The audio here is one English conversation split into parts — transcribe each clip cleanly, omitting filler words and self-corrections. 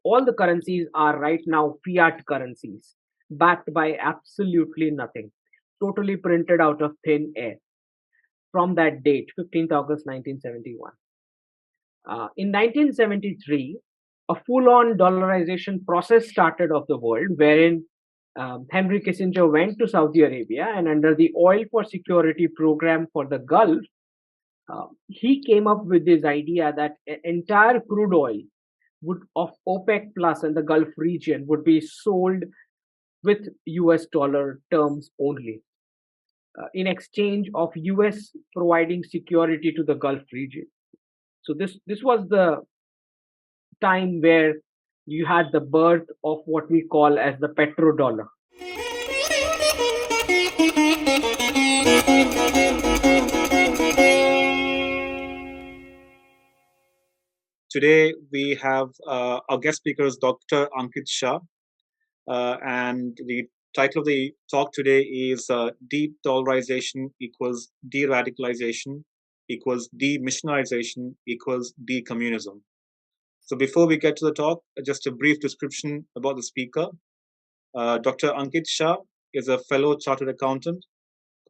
all the currencies are right now fiat currencies, backed by absolutely nothing, totally printed out of thin air from that date, 15th August 1971. In 1973, a full-on dollarization process started of the world, wherein Henry Kissinger went to Saudi Arabia and under the Oil for Security program for the Gulf, he came up with this idea that entire crude oil would of OPEC plus and the Gulf region would be sold with US dollar terms only, in exchange of US providing security to the Gulf region. So this was the time where you had the birth of what we call as the petrodollar. Today, we have our guest speaker is Dr. Ankit Shah, and the title of the talk today is De-dollarization equals de-radicalization equals de-missionization equals de-communism. So before we get to the talk, just a brief description about the speaker. Dr. Ankit Shah is a fellow chartered accountant,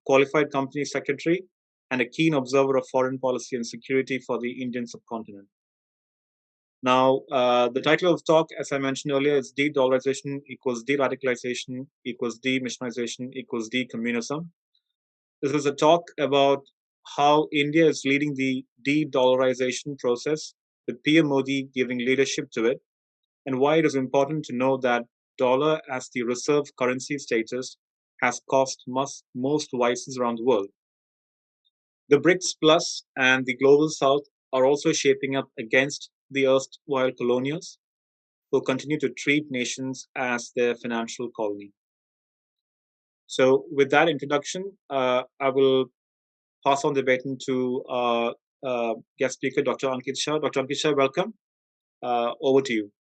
qualified company secretary, and a keen observer of foreign policy and security for the Indian subcontinent. Now, the title of the talk, as I mentioned earlier, is De-dollarization equals de-radicalization equals de-missionization equals de-communism. This is a talk about how India is leading the de-dollarization process, with PM Modi giving leadership to it, and why it is important to know that dollar as the reserve currency status has cost most vices around the world. The BRICS Plus and the Global South are also shaping up against the erstwhile colonials, who continue to treat nations as their financial colony. So, with that introduction, I will pass on the baton to guest speaker, Dr. Ankit Shah. Dr. Ankit Shah, welcome. Over to you.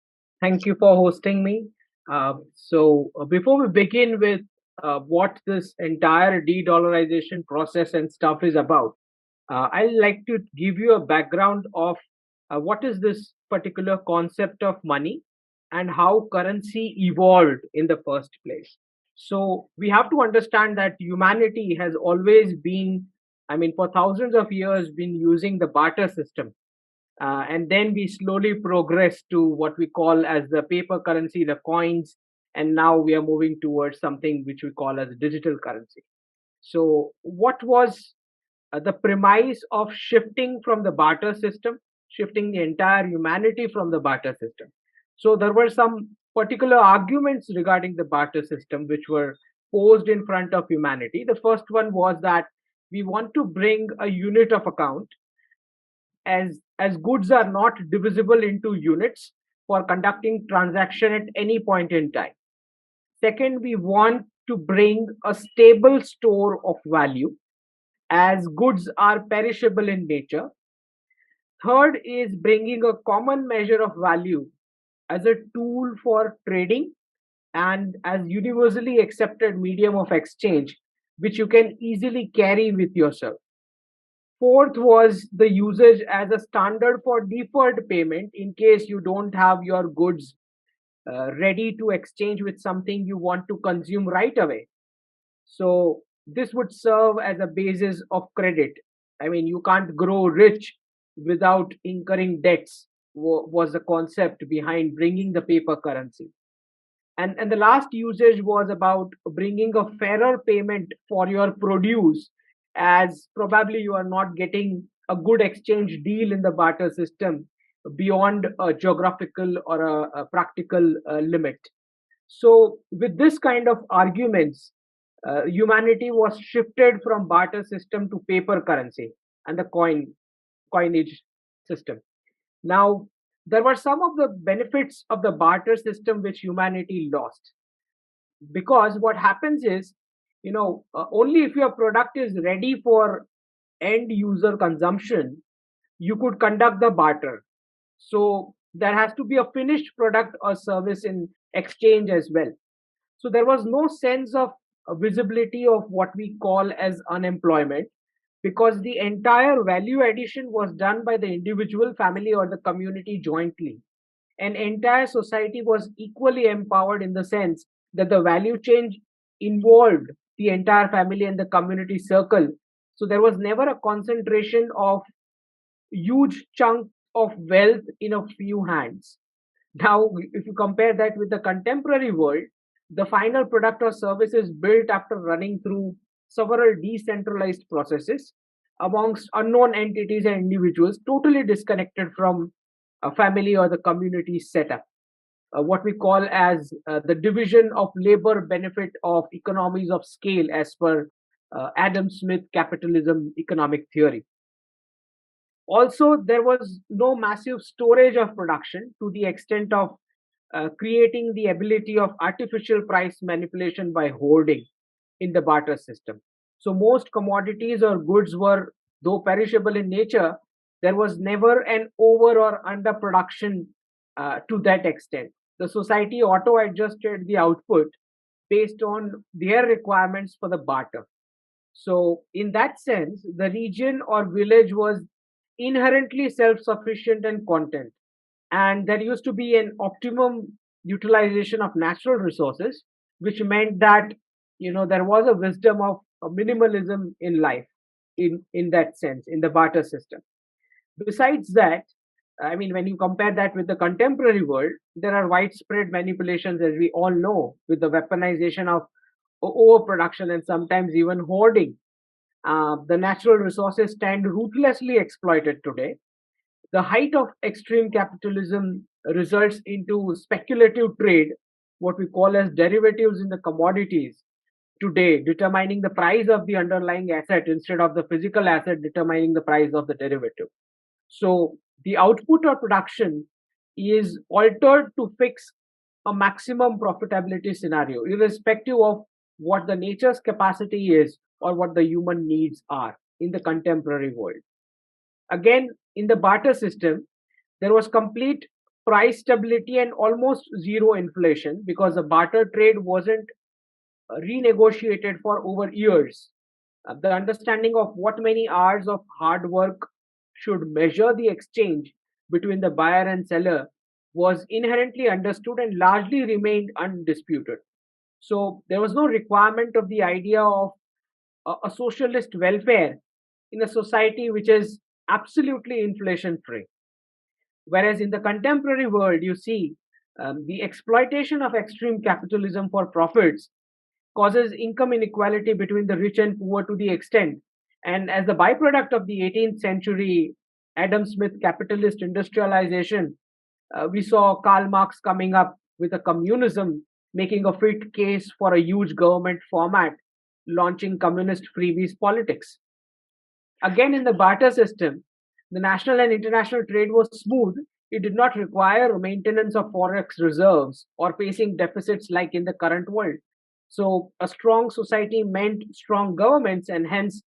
Thank you for hosting me. Before we begin with what this entire de-dollarization process and stuff is about, I'd like to give you a background of what is this particular concept of money and how currency evolved in the first place. So we have to understand that humanity has always been, I mean, for thousands of years, been using the barter system. And then we slowly progress to what we call as the paper currency, the coins, and now we are moving towards something which we call as digital currency. So, what was the premise of shifting from the barter system, shifting the entire humanity from the barter system? So, there were some particular arguments regarding the barter system which were posed in front of humanity. The first one was that we want to bring a unit of account as goods are not divisible into units for conducting transaction at any point in time. Second, we want to bring a stable store of value as goods are perishable in nature. Third is bringing a common measure of value as a tool for trading and as universally accepted medium of exchange, which you can easily carry with yourself. Fourth was the usage as a standard for deferred payment in case you don't have your goods ready to exchange with something you want to consume right away. So this would serve as a basis of credit. I mean, you can't grow rich without incurring debts, was the concept behind bringing the paper currency. And the last usage was about bringing a fairer payment for your produce, as probably you are not getting a good exchange deal in the barter system beyond a geographical or a practical limit. So, with this kind of arguments, humanity was shifted from barter system to paper currency and the coinage system. Now, there were some of the benefits of the barter system which humanity lost, because what happens is, only if your product is ready for end user consumption, you could conduct the barter. So there has to be a finished product or service in exchange as well. So there was no sense of visibility of what we call as unemployment, because the entire value addition was done by the individual, family, or the community jointly. an entire society was equally empowered in the sense that the value chain involved the entire family and the community circle. So there was never a concentration of huge chunk of wealth in a few hands. Now, if you compare that with the contemporary world, the final product or service is built after running through several decentralized processes amongst unknown entities and individuals, totally disconnected from a family or the community setup. What we call as the division of labor benefit of economies of scale, as per Adam Smith capitalism economic theory. Also, there was no massive storage of production to the extent of creating the ability of artificial price manipulation by hoarding in the barter system. So, most commodities or goods were, though perishable in nature, there was never an over or under production to that extent. The society auto adjusted the output based on their requirements for the barter. So, in that sense, the region or village was inherently self sufficient and content. And there used to be an optimum utilization of natural resources, which meant that there was a wisdom of minimalism in life in that sense in the barter system. Besides that, I mean, when you compare that with the contemporary world, there are widespread manipulations, as we all know, with the weaponization of overproduction and sometimes even hoarding. The natural resources stand ruthlessly exploited today. The height of extreme capitalism results into speculative trade, what we call as derivatives in the commodities today, determining the price of the underlying asset instead of the physical asset determining the price of the derivative. So the output or production is altered to fix a maximum profitability scenario, irrespective of what the nature's capacity is or what the human needs are in the contemporary world. Again, in the barter system, there was complete price stability and almost zero inflation because the barter trade wasn't renegotiated for over years. The understanding of what many hours of hard work should measure the exchange between the buyer and seller was inherently understood and largely remained undisputed. So there was no requirement of the idea of a socialist welfare in a society which is absolutely inflation free. Whereas in the contemporary world, you see the exploitation of extreme capitalism for profits causes income inequality between the rich and poor to the extent. And as the byproduct of the 18th century Adam Smith capitalist industrialization, we saw Karl Marx coming up with a communism, making a fit case for a huge government format, launching communist freebies politics. Again, in the barter system, the national and international trade was smooth. It did not require maintenance of forex reserves or facing deficits like in the current world. So, a strong society meant strong governments and hence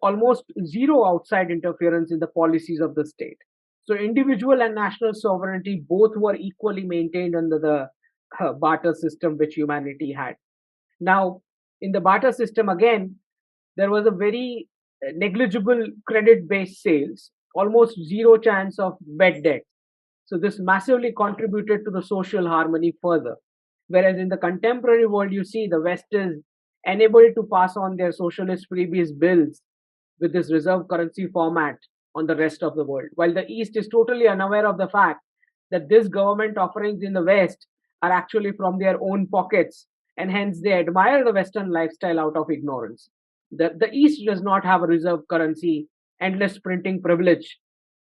almost zero outside interference in the policies of the state. So, individual and national sovereignty both were equally maintained under the barter system which humanity had. Now, in the barter system, again, there was a very negligible credit based sales, almost zero chance of bad debt. So, this massively contributed to the social harmony further. Whereas in the contemporary world, you see the West is unable to pass on their socialist freebies bills with this reserve currency format on the rest of the world, while the East is totally unaware of the fact that this government offerings in the West are actually from their own pockets, and hence they admire the Western lifestyle out of ignorance. The East does not have a reserve currency, endless printing privilege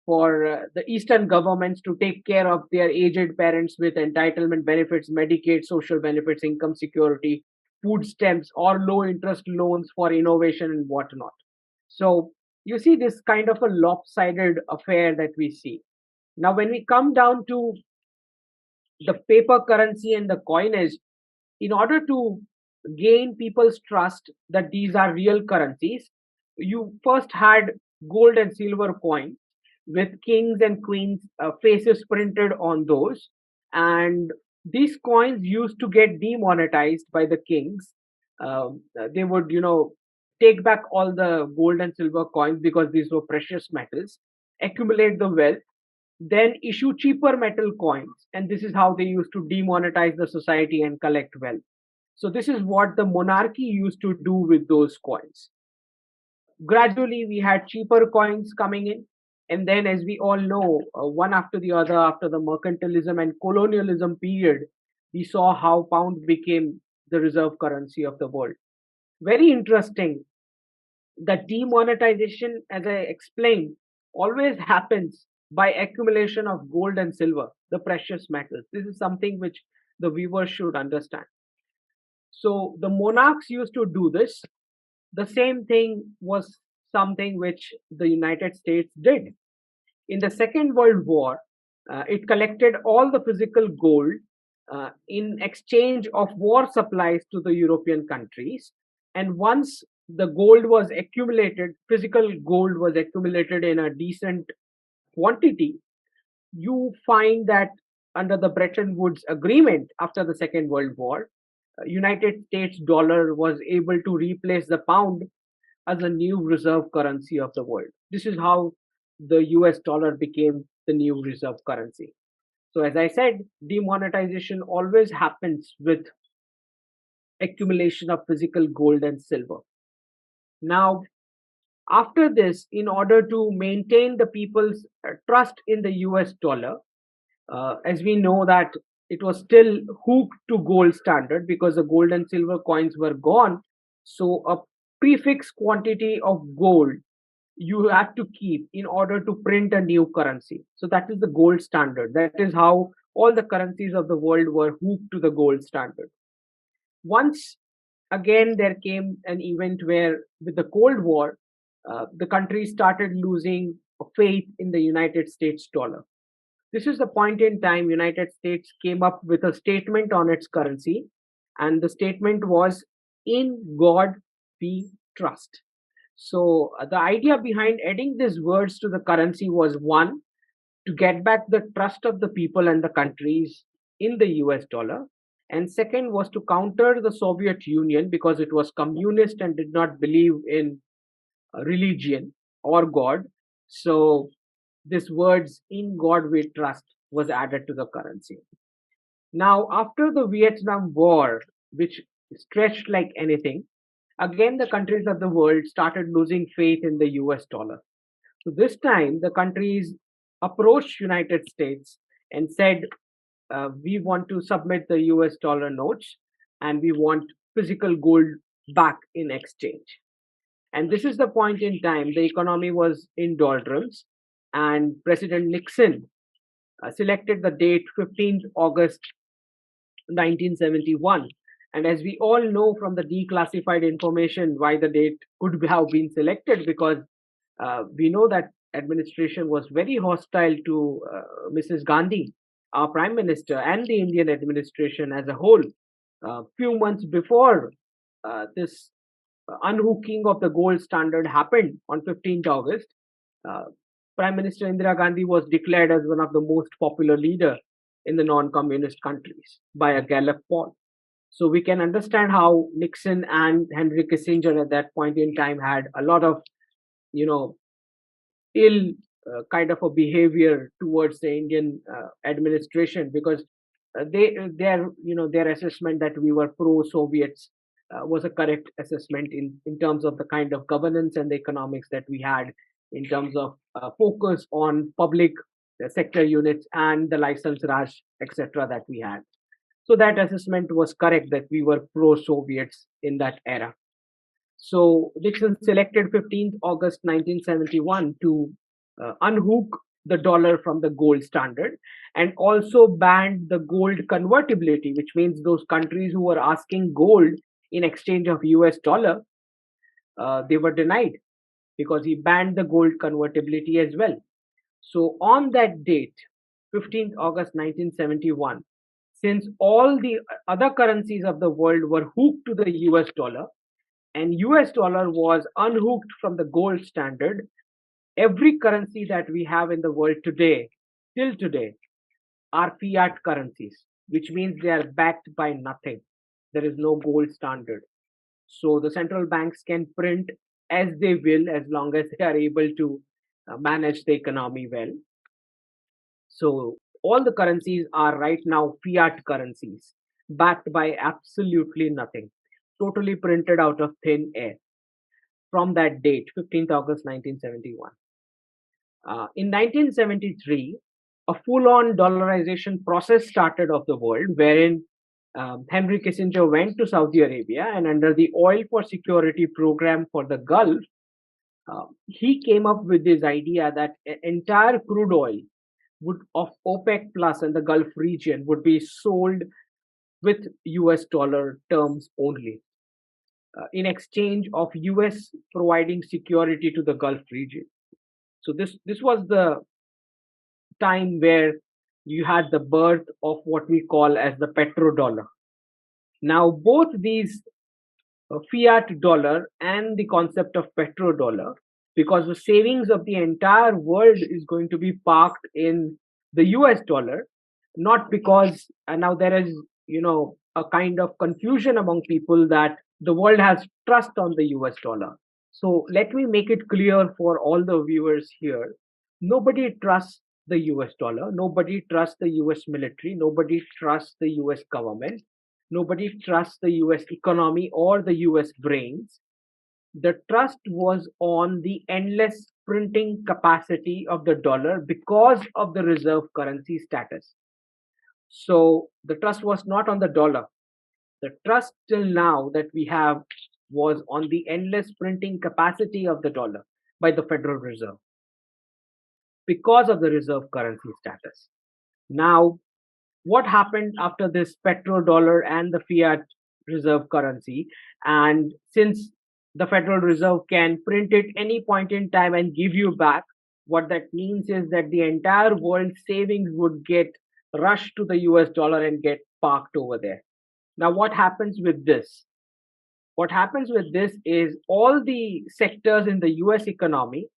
for the Eastern governments to take care of their aged parents with entitlement benefits, Medicaid, social benefits, income security, food stamps, or low interest loans for innovation and whatnot. So you see this kind of a lopsided affair that we see. Now, when we come down to the paper currency and the coinage, in order to gain people's trust that these are real currencies, you first had gold and silver coins with kings and queens faces printed on those. And these coins used to get demonetized by the kings. They would, take back all the gold and silver coins because these were precious metals, accumulate the wealth, then issue cheaper metal coins. And this is how they used to demonetize the society and collect wealth. So, this is what the monarchy used to do with those coins. Gradually, we had cheaper coins coming in. And then, as we all know, one after the other, after the mercantilism and colonialism period, we saw how pound became the reserve currency of the world. Very interesting that demonetization, as I explained, always happens by accumulation of gold and silver, the precious metals. This is something which the viewers should understand. So the monarchs used to do this. The same thing was something which the United States did. In the Second World War, it collected all the physical gold in exchange of war supplies to the European countries. And once the gold was accumulated, physical gold was accumulated in a decent quantity, you find that under the Bretton Woods Agreement after the Second World War, United States dollar was able to replace the pound as a new reserve currency of the world. This is how the US dollar became the new reserve currency. So, as I said, demonetization always happens with accumulation of physical gold and silver. Now, after this, in order to maintain the people's trust in the US dollar, as we know that it was still hooked to gold standard because the gold and silver coins were gone. So, a prefix quantity of gold you have to keep in order to print a new currency. So that is the gold standard. That is how all the currencies of the world were hooked to the gold standard. Once again, there came an event where, with the Cold War, the country started losing faith in the United States dollar. This is the point in time United States came up with a statement on its currency, and the statement was, "In God we trust." So the idea behind adding these words to the currency was, one, to get back the trust of the people and the countries in the US dollar. And second was to counter the Soviet Union because it was communist and did not believe in religion or God. So this words, "In God we trust," was added to the currency. Now, after the Vietnam War, which stretched like anything, again the countries of the world started losing faith in the US dollar. So this time the countries approached United States and said, we want to submit the US dollar notes and we want physical gold back in exchange. And this is the point in time the economy was in doldrums, and President Nixon selected the date 15th August 1971. And as we all know from the declassified information why the date could have been selected, because we know that administration was very hostile to Mrs. Gandhi, our prime minister, and the Indian administration as a whole. Few months before this unhooking of the gold standard happened on 15th August, uh, Prime Minister Indira Gandhi was declared as one of the most popular leader in the non-communist countries by a Gallup poll. So we can understand how Nixon and Henry Kissinger at that point in time had a lot of, you know, ill kind of a behavior towards the Indian administration, because their assessment that we were pro-Soviets was a correct assessment in terms of the kind of governance and the economics that we had, in terms of focus on public sector units and the license Raj, etc. that we had. So that assessment was correct that we were pro-Soviets in that era. So Nixon selected 15th August 1971 to unhook the dollar from the gold standard, and also banned the gold convertibility, which means those countries who were asking gold in exchange of US dollar, they were denied because he banned the gold convertibility as well. So on that date, 15th August 1971, since all the other currencies of the world were hooked to the US dollar, and US dollar was unhooked from the gold standard, every currency that we have in the world today, till today, are fiat currencies, which means they are backed by nothing. There is no gold standard. So the central banks can print as they will as long as they are able to manage the economy well. So all the currencies are right now fiat currencies, backed by absolutely nothing, totally printed out of thin air from that date, 15th August 1971. In 1973, a full on dollarization process started of the world, wherein Henry Kissinger went to Saudi Arabia and, under the Oil for Security program for the Gulf, he came up with this idea that entire crude oil would of OPEC plus and the Gulf region would be sold with US dollar terms only, in exchange of US providing security to the Gulf region. So this was the time where you had the birth of what we call as the petrodollar. Now both these fiat dollar and the concept of petrodollar, because the savings of the entire world is going to be parked in the US dollar, not because now there is, a kind of confusion among people that the world has trust on the US dollar. So let me make it clear for all the viewers here. Nobody trusts the US dollar. Nobody trusts the US military. Nobody trusts the US government. Nobody trusts the US economy or the US brains. The trust was on the endless printing capacity of the dollar because of the reserve currency status. So the trust was not on the dollar. The trust till now that we have was on the endless printing capacity of the dollar by the Federal Reserve because of the reserve currency status. Now, what happened after this petrodollar and the fiat reserve currency? And since the Federal Reserve can print it any point in time and give you back, what that means is that the entire world savings would get rushed to the US dollar and get parked over there. Now, what happens with this? What happens with this is all the sectors in the US economy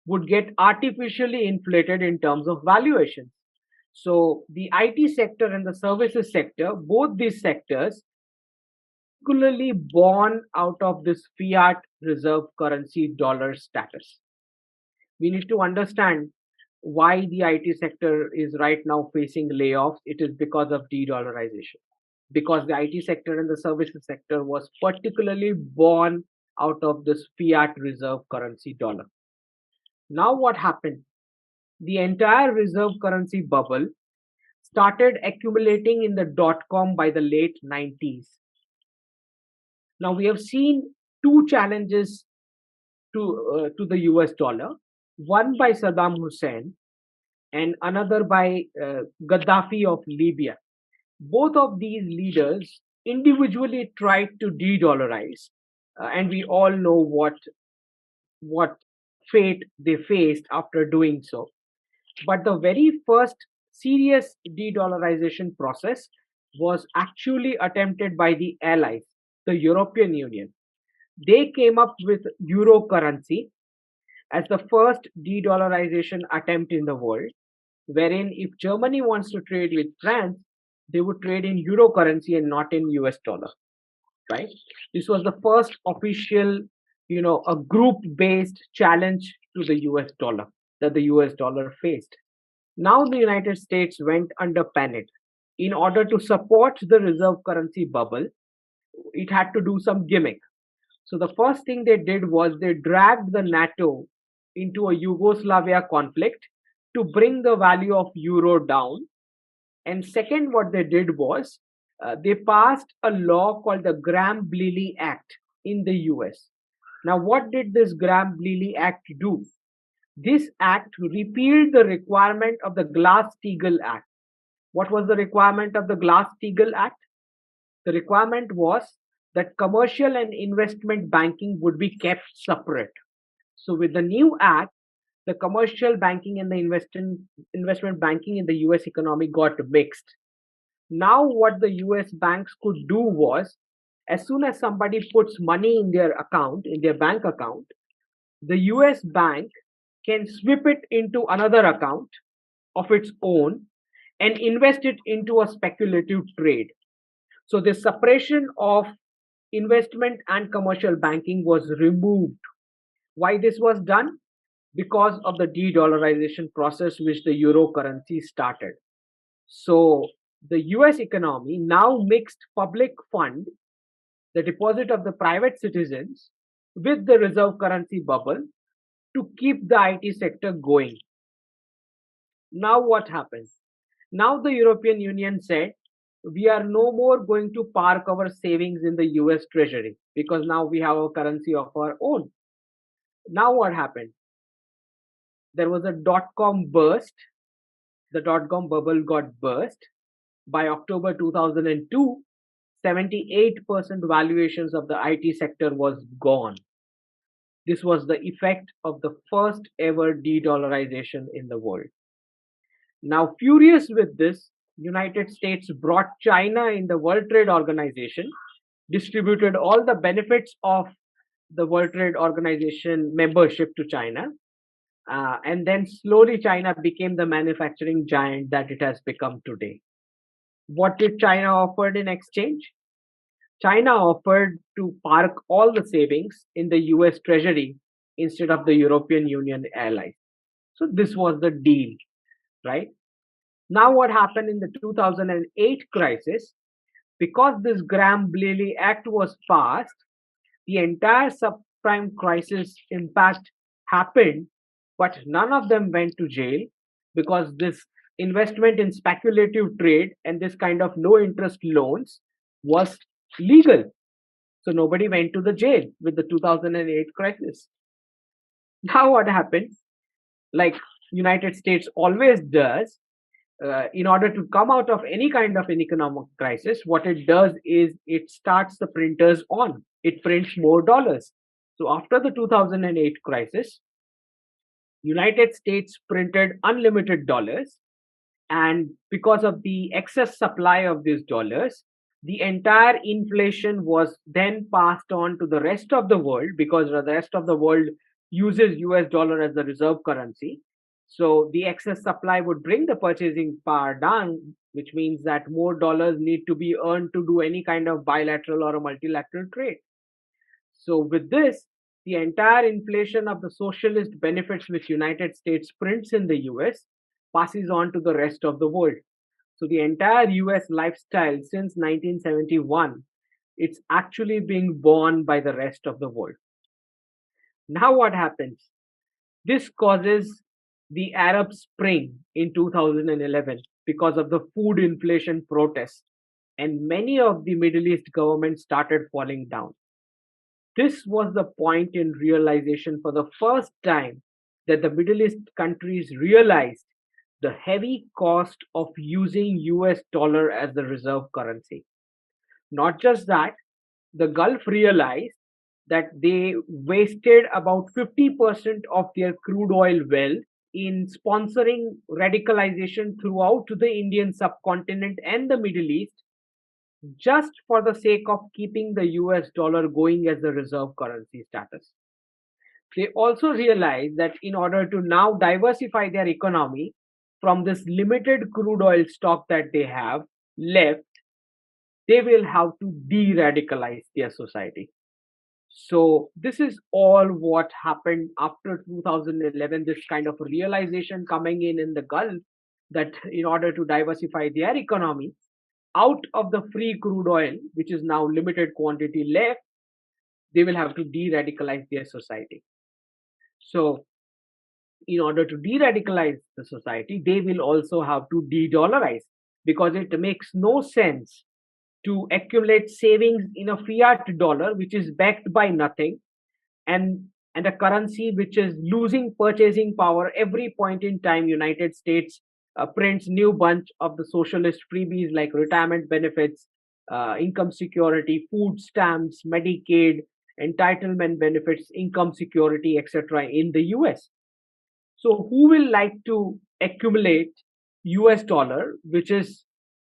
would get artificially inflated in terms of valuations. So the IT sector and the services sector, both these sectors, particularly born out of this fiat reserve currency dollar status. We need to understand why the IT sector is right now facing layoffs. It is because of de-dollarization. Because the IT sector and the services sector was particularly born out of this fiat reserve currency dollar. Now what happened? The entire reserve currency bubble started accumulating in the dot-com by the late 90s. Now we have seen two challenges to the US dollar, one by Saddam Hussein and another by Gaddafi of Libya. Both of these leaders individually tried to de-dollarize, and we all know what fate they faced after doing so. But the very first serious de-dollarization process was actually attempted by the Allies, the European Union. They came up with euro currency as the first de-dollarization attempt in the world, wherein if Germany wants to trade with France, they would trade in euro currency and not in US dollar, right? This was the first official, a group-based challenge to the US dollar that the US dollar faced. Now the United States went under panic. In order to support the reserve currency bubble, it had to do some gimmick. So the first thing they did was they dragged the NATO into a Yugoslavia conflict to bring the value of euro down. And second, what they did was they passed a law called the Graham-Bliley Act in the US. Now, what did this Graham-Bliley Act do? This act repealed the requirement of the Glass-Steagall Act. What was the requirement of the Glass-Steagall Act? The requirement was that commercial and investment banking would be kept separate. So with the new act, the commercial banking and the investment banking in the US economy got mixed. Now what the US banks could do was, as soon as somebody puts money in their account, in their bank account, the US bank can swip it into another account of its own and invest it into a speculative trade. So the separation of investment and commercial banking was removed. Why this was done? because of the de-dollarization process which the euro currency started. So the US economy now mixed public fund, the deposit of the private citizens, with the reserve currency bubble to keep the IT sector going. Now what happens? Now the European Union said we are no more going to park our savings in the US treasury because now we have a currency of our own. Now what happened? There was a dot com burst. The dot com bubble got burst. By October 2002, 78% valuations of the IT sector was gone. This was the effect of the first ever de-dollarization in the world. Now, furious with this, United States brought China in the World Trade Organization, distributed all the benefits of the World Trade Organization membership to China, and then slowly China became the manufacturing giant that it has become today. What did China offer in exchange? China offered to park all the savings in the US Treasury instead of the European Union allies. So this was the deal, right? Now, what happened in the 2008 crisis? Because this Graham-Bliley Act was passed, the entire subprime crisis impact happened, but none of them went to jail because this investment in speculative trade and this kind of low interest loans was legal. So nobody went to the jail with the 2008 crisis. Now what happened? Like United States always does, in order to come out of any kind of an economic crisis, what it does is it starts the printers on. It prints more dollars. So after the 2008 crisis, United States printed unlimited dollars, and because of the excess supply of these dollars, the entire inflation was then passed on to the rest of the world because the rest of the world uses US dollar as the reserve currency. So the excess supply would bring the purchasing power down, which means that more dollars need to be earned to do any kind of bilateral or a multilateral trade. So with this, the entire inflation of the socialist benefits which United States prints in the US passes on to the rest of the world. So the entire US lifestyle since 1971, it's actually being borne by the rest of the world. Now what happens? This causes the Arab Spring in 2011 because of the food inflation protests, and many of the Middle East governments started falling down. This was the point in realization for the first time that the Middle East countries realized the heavy cost of using US dollar as the reserve currency. Not just that, the Gulf realized that they wasted about 50% of their crude oil wealth in sponsoring radicalization throughout the Indian subcontinent and the Middle East just for the sake of keeping the US dollar going as the reserve currency status. They also realized that in order to now diversify their economy from this limited crude oil stock that they have left, they will have to de radicalize their society. So, this is all what happened after 2011, this kind of realization coming in the Gulf that in order to diversify their economy, out of the free crude oil, which is now limited quantity left, they will have to de radicalize their society. So, in order to de radicalize the society, they will also have to de dollarize because it makes no sense to accumulate savings in a fiat dollar, which is backed by nothing, and a currency which is losing purchasing power every point in time. United States prints new bunch of the socialist freebies like retirement benefits, income security, food stamps, Medicaid, entitlement benefits, income security, etc. in the US. So who will like to accumulate US dollar, which is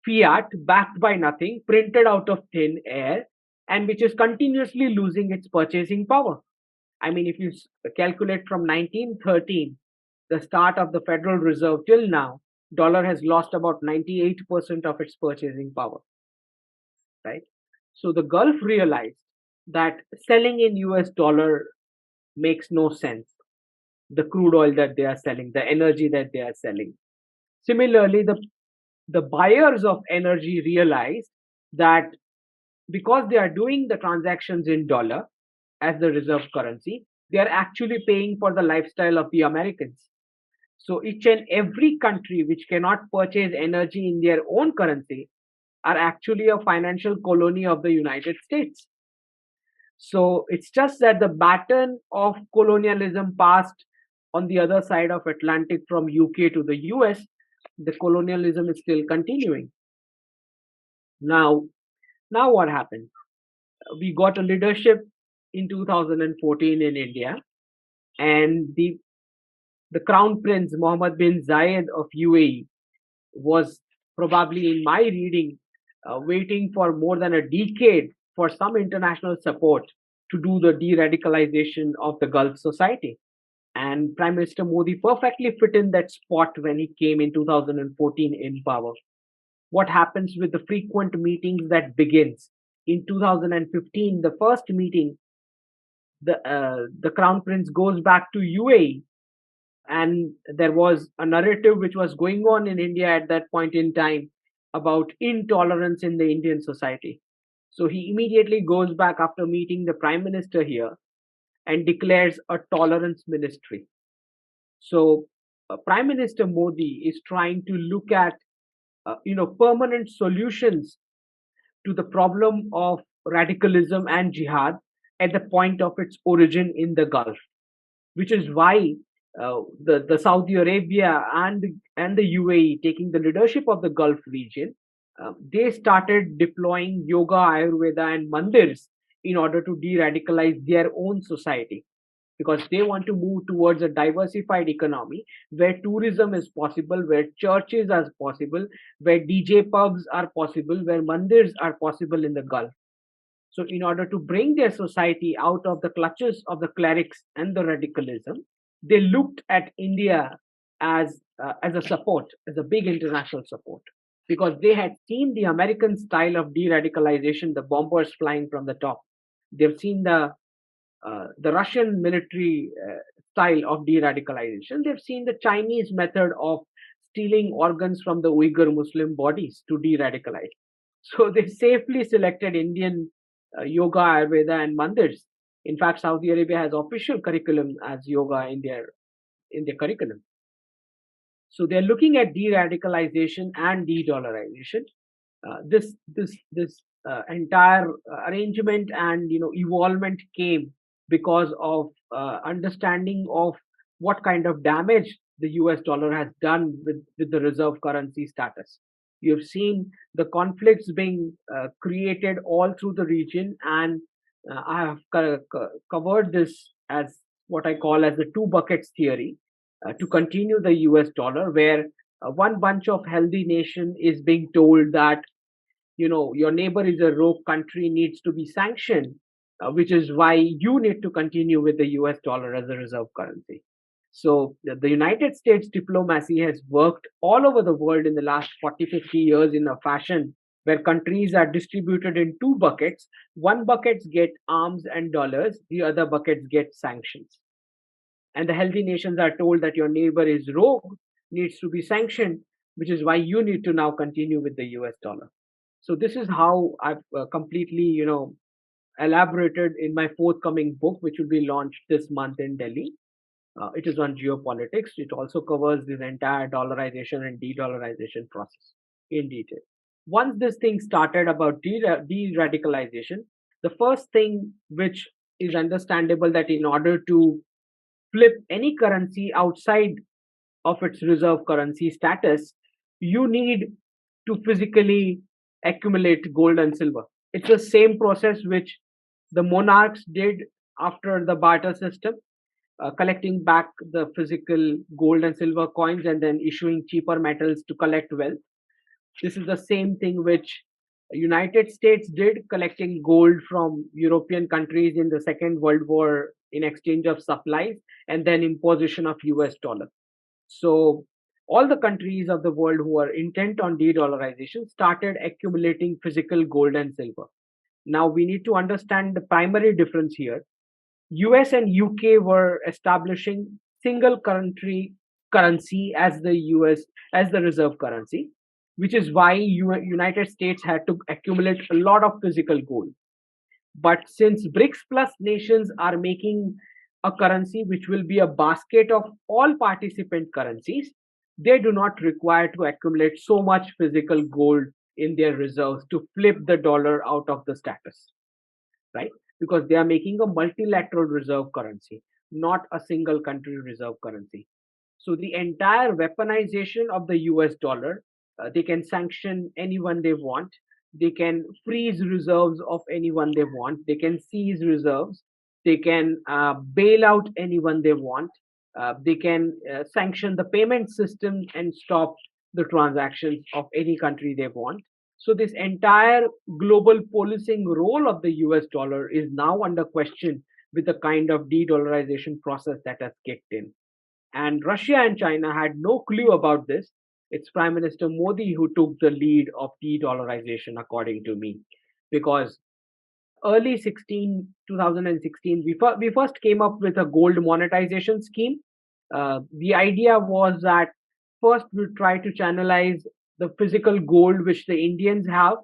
fiat backed by nothing, printed out of thin air, and which is continuously losing its purchasing power? I mean, if you calculate from 1913, the start of the Federal Reserve till now, dollar has lost about 98% of its purchasing power, right? So the Gulf realized that selling in US dollar makes no sense. the crude oil that they are selling, the energy that they are selling. Similarly, the buyers of energy realized that because they are doing the transactions in dollar as the reserve currency, they are actually paying for the lifestyle of the Americans. So each and every country which cannot purchase energy in their own currency are actually a financial colony of the United States. So it's just that the baton of colonialism passed on the other side of Atlantic from UK to the US. The colonialism is still continuing. Now, now what happened? We got a leadership in 2014 in India, and the Crown Prince Mohammed bin Zayed of UAE was probably, in my reading, waiting for more than a decade for some international support to do the de-radicalization of the Gulf society. And Prime Minister Modi perfectly fit in that spot when he came in 2014 in power. What happens with the frequent meetings that begins? In 2015, the first meeting, the Crown Prince goes back to UAE, and there was a narrative which was going on in India at that point in time about intolerance in the Indian society. So he immediately goes back after meeting the Prime Minister here and declares a tolerance ministry. So Prime Minister Modi is trying to look at permanent solutions to the problem of radicalism and jihad at the point of its origin in the Gulf, which is why the Saudi Arabia and the UAE taking the leadership of the Gulf region, they started deploying yoga, Ayurveda, and mandirs in order to de-radicalize their own society, because they want to move towards a diversified economy where tourism is possible, where churches are possible, where DJ pubs are possible, where mandirs are possible in the Gulf. So, in order to bring their society out of the clutches of the clerics and the radicalism, they looked at India as a support, as a big international support, because they had seen the American style of de-radicalization, the bombers flying from the top. They've seen the Russian military style of de-radicalization. They've seen the Chinese method of stealing organs from the Uyghur Muslim bodies to de-radicalize. So they safely selected Indian yoga, Ayurveda, and mandirs. In fact, Saudi Arabia has official curriculum as yoga in their curriculum. So they're looking at de-radicalization and de-dollarization. This entire arrangement and evolvement came because of understanding of what kind of damage the US dollar has done with the reserve currency status. You have seen the conflicts being created all through the region, and I have covered this as what I call as the two buckets theory to continue the US dollar, where one bunch of healthy nation is being told that your neighbor is a rogue country, needs to be sanctioned, which is why you need to continue with the US dollar as a reserve currency. So the United States diplomacy has worked all over the world in the last 40-50 years in a fashion where countries are distributed in two buckets. One bucket get arms and dollars, the other buckets get sanctions. And the healthy nations are told that your neighbor is rogue, needs to be sanctioned, which is why you need to now continue with the US dollar. So this is how I've completely, elaborated in my forthcoming book, which will be launched this month in Delhi. It is on geopolitics. It also covers this entire dollarization and de-dollarization process in detail. Once this thing started about de-radicalization, the first thing which is understandable that in order to flip any currency outside of its reserve currency status, you need to physically accumulate gold and silver. It's the same process which the monarchs did after the barter system, collecting back the physical gold and silver coins and then issuing cheaper metals to collect wealth. This is the same thing which United States did, collecting gold from European countries in the Second World War in exchange of supplies and then imposition of US dollar. So all the countries of the world who are intent on de-dollarization started accumulating physical gold and silver. Now we need to understand the primary difference here. US and UK were establishing single country currency as the US as the reserve currency, which is why United States had to accumulate a lot of physical gold. But since BRICS plus nations are making a currency which will be a basket of all participant currencies, they do not require to accumulate so much physical gold in their reserves to flip the dollar out of the status, right? Because they are making a multilateral reserve currency, not a single country reserve currency. So the entire weaponization of the US dollar, they can sanction anyone they want. They can freeze reserves of anyone they want. They can seize reserves. They can bail out anyone they want. They can sanction the payment system and stop the transactions of any country they want. So this entire global policing role of the US dollar is now under question with the kind of de-dollarization process that has kicked in. And Russia and China had no clue about this. It's Prime Minister Modi who took the lead of de-dollarization, according to me, because early 2016, we first came up with a gold monetization scheme. The idea was that first we try to channelize the physical gold which the Indians have,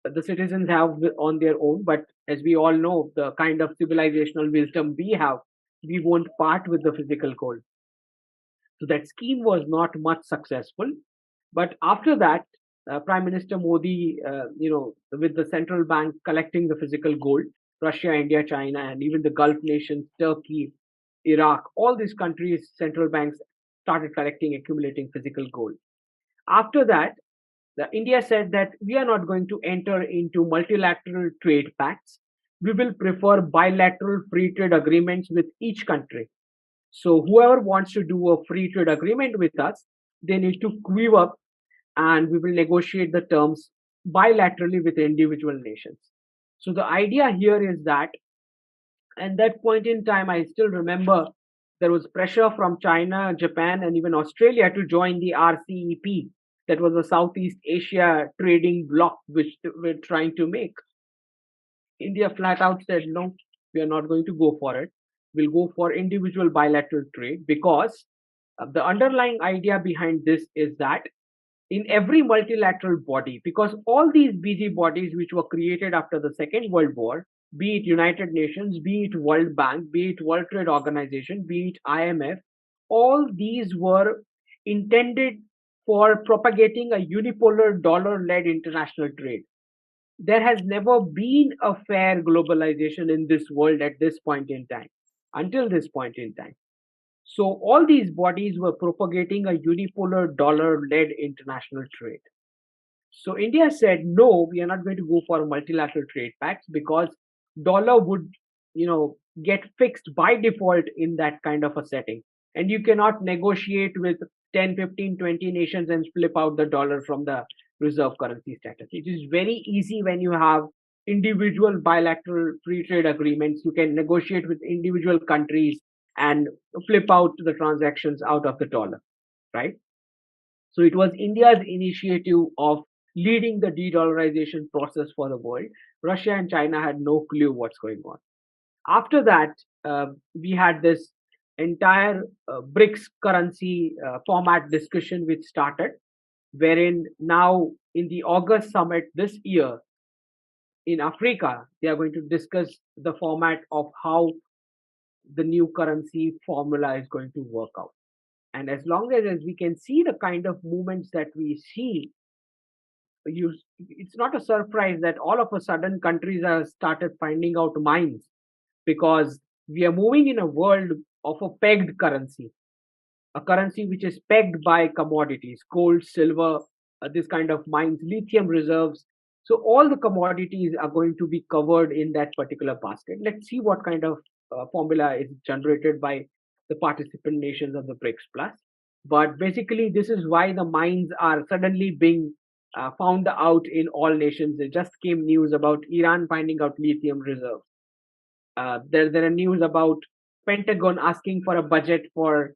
the citizens have on their own. But as we all know, the kind of civilizational wisdom we have, we won't part with the physical gold. So that scheme was not much successful. But after that, Prime Minister Modi, with the central bank collecting the physical gold, Russia, India, China, and even the Gulf nations, Turkey, Iraq, all these countries, central banks started collecting, accumulating physical gold. After that, India said that we are not going to enter into multilateral trade pacts. We will prefer bilateral free trade agreements with each country. So whoever wants to do a free trade agreement with us, they need to queue up and we will negotiate the terms bilaterally with individual nations. So the idea here is that at that point in time, I still remember there was pressure from China, Japan, and even Australia to join the RCEP. That was the Southeast Asia trading bloc which we're trying to make. India flat out said, no, we are not going to go for it. We'll go for individual bilateral trade because the underlying idea behind this is that in every multilateral body, because all these busy bodies which were created after the Second World War, be it United Nations, be it World Bank, be it World Trade Organization, be it IMF, all these were intended for propagating a unipolar dollar-led international trade. There has never been a fair globalization in this world at this point in time, until this point in time. So all these bodies were propagating a unipolar dollar-led international trade. So India said, no, we are not going to go for multilateral trade pacts because dollar would, get fixed by default in that kind of a setting. And you cannot negotiate with 10, 15, 20 nations and flip out the dollar from the reserve currency status. It is very easy when you have individual bilateral free trade agreements. You can negotiate with individual countries and flip out the transactions out of the dollar, right? So it was India's initiative of leading the de-dollarization process for the world. Russia and China had no clue what's going on. After that, we had this entire BRICS currency format discussion which started, wherein now in the August summit this year in Africa, they are going to discuss the format of how the new currency formula is going to work out. And as long as we can see the kind of movements that we see, it's not a surprise that all of a sudden countries have started finding out mines, because we are moving in a world of a pegged currency, a currency which is pegged by commodities, gold, silver, this kind of mines, lithium reserves. So all the commodities are going to be covered in that particular basket. Let's see what kind of formula is generated by the participant nations of the BRICS Plus. But basically, this is why the mines are suddenly being found out in all nations. There just came news about Iran finding out lithium reserves. There are news about Pentagon asking for a budget for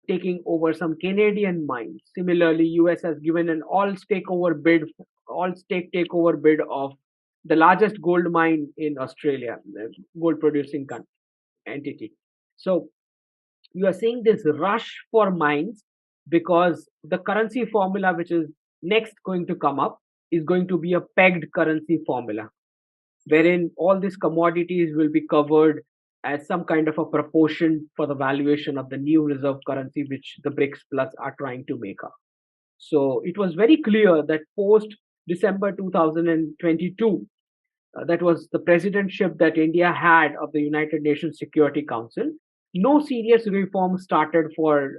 taking over some Canadian mines. Similarly, US has given an all stake takeover bid of the largest gold mine in Australia, the gold producing entity. So you are seeing this rush for mines because the currency formula which is next going to come up is going to be a pegged currency formula, wherein all these commodities will be covered as some kind of a proportion for the valuation of the new reserve currency which the BRICS Plus are trying to make up. So it was very clear that post December 2022, that was the presidentship that India had of the United Nations Security Council, no serious reform started for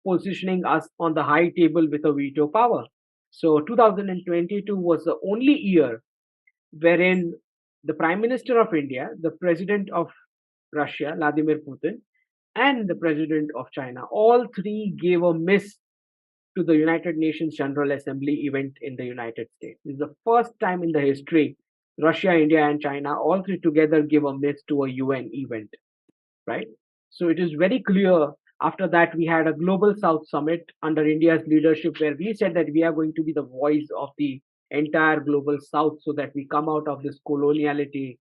positioning us on the high table with a veto power. So 2022 was the only year wherein the Prime Minister of India, the President of Russia, Vladimir Putin, and the President of China, all three gave a miss to the United Nations General Assembly event in the United States. This is the first time in the history Russia, India, and China all three together give a miss to a UN event, right? So it is very clear. After that, we had a Global South Summit under India's leadership where we said that we are going to be the voice of the entire Global South so that we come out of this coloniality,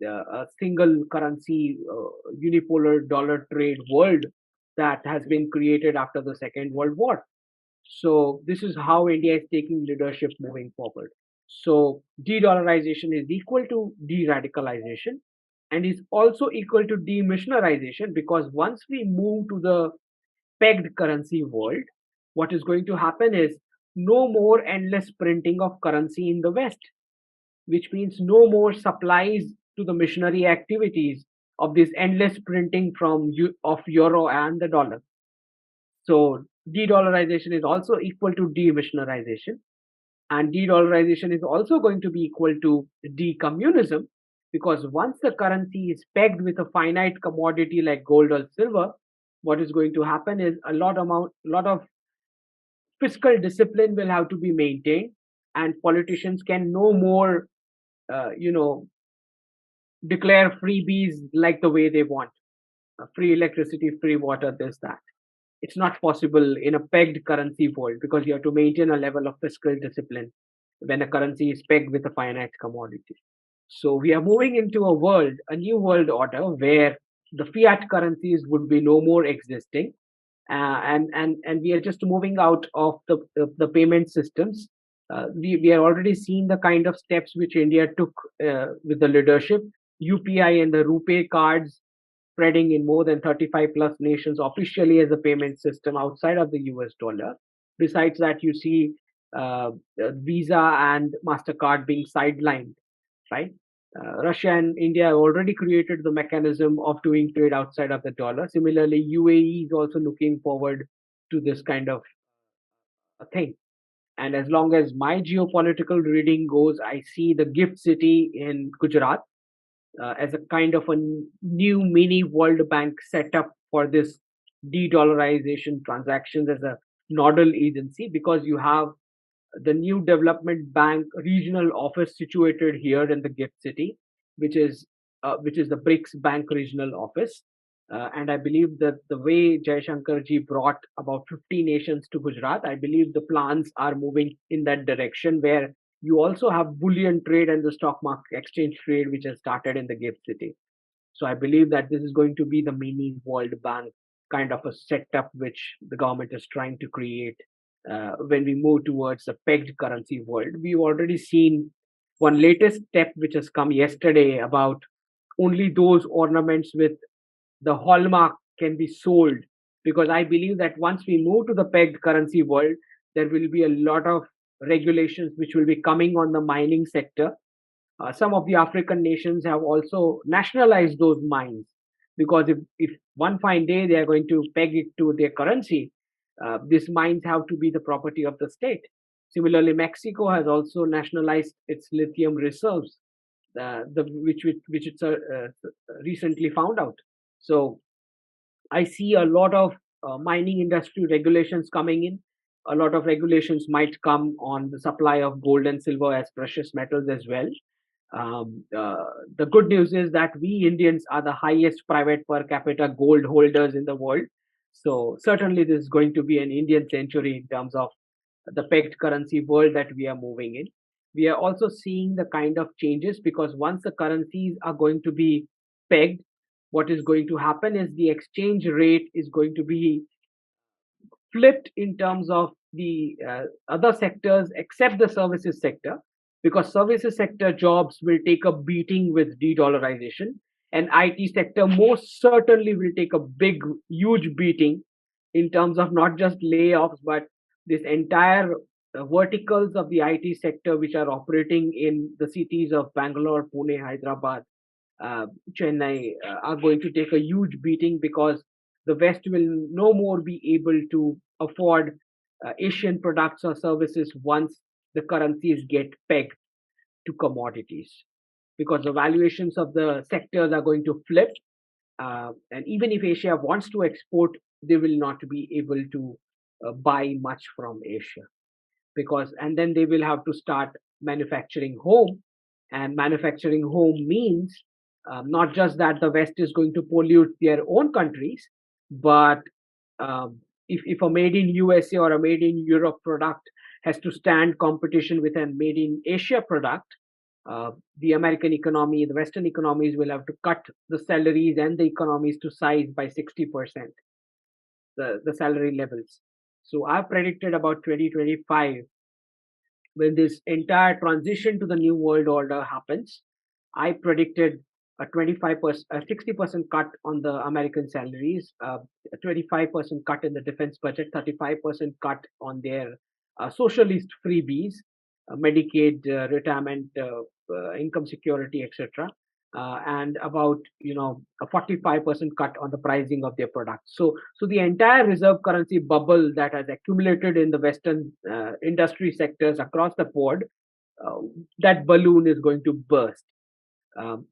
a single currency, unipolar dollar trade world that has been created after the Second World War. So this is how India is taking leadership moving forward. So de-dollarization is equal to de-radicalization and is also equal to de-missionarization, because once we move to the pegged currency world, what is going to happen is no more endless printing of currency in the West, which means no more supplies to the missionary activities of this endless printing of euro and the dollar. So de-dollarization is also equal to de-missionarization, and de-dollarization is also going to be equal to de-communism, because once the currency is pegged with a finite commodity like gold or silver, what is going to happen is a lot of fiscal discipline will have to be maintained, and politicians can no more, you know, declare freebies like the way they want, free electricity, free water, this, that. It's not possible in a pegged currency world because you have to maintain a level of fiscal discipline when a currency is pegged with a finite commodity. So we are moving into a new world order where the fiat currencies would be no more existing, and we are just moving out of the payment systems. We are already seeing the kind of steps which India took with the leadership. UPI and the RuPay cards spreading in more than 35 plus nations officially as a payment system outside of the US dollar. Besides that, you see Visa and MasterCard being sidelined, right? Russia and India have already created the mechanism of doing trade outside of the dollar. Similarly, UAE is also looking forward to this kind of a thing. And as long as my geopolitical reading goes, I see the gift city in Gujarat as a kind of a new mini World Bank setup for this de-dollarization transactions as a nodal agency, because you have the new development bank regional office situated here in the gift city, which is the BRICS Bank regional office. And I believe that the way Jaishankar ji brought about 50 nations to Gujarat, I believe the plans are moving in that direction, where you also have bullion trade and the stock market exchange trade, which has started in the gift city. So I believe that this is going to be the mini World Bank kind of a setup which the government is trying to create when we move towards a pegged currency world. We've already seen one latest step which has come yesterday about only those ornaments with the hallmark can be sold, because I believe that once we move to the pegged currency world, there will be a lot of regulations which will be coming on the mining sector. Some of the African nations have also nationalized those mines, because if one fine day they are going to peg it to their currency, these mines have to be the property of the state. Similarly, Mexico has also nationalized its lithium reserves, which it's recently found out. So I see a lot of mining industry regulations coming in. A lot of regulations might come on the supply of gold and silver as precious metals as well. The good news is that we Indians are the highest private per capita gold holders in the world. So certainly this is going to be an Indian century in terms of the pegged currency world that we are moving in. We are also seeing the kind of changes, because once the currencies are going to be pegged, what is going to happen is the exchange rate is going to be flipped in terms of the other sectors except the services sector, because services sector jobs will take a beating with de-dollarization, and IT sector most certainly will take a big, huge beating in terms of not just layoffs, but this entire verticals of the IT sector which are operating in the cities of Bangalore, Pune, Hyderabad, uh, Chennai are going to take a huge beating, because the West will no more be able to afford Asian products or services once the currencies get pegged to commodities, because the valuations of the sectors are going to flip. And even if Asia wants to export, they will not be able to buy much from Asia, because, and then they will have to start manufacturing home, and manufacturing home means not just that the West is going to pollute their own countries, but if a made in USA or a made in Europe product has to stand competition with a made in Asia product, the American economy, the Western economies will have to cut the salaries and the economies to size by 60%, the salary levels. So I've predicted about 2025, when this entire transition to the new world order happens, I predicted a 25%, a 60% cut on the American salaries, a 25% cut in the defense budget, 35% cut on their socialist freebies, Medicaid, retirement, income security, etc. And about a 45% cut on the pricing of their products. So the entire reserve currency bubble that has accumulated in the Western industry sectors across the board, uh, that balloon is going to burst,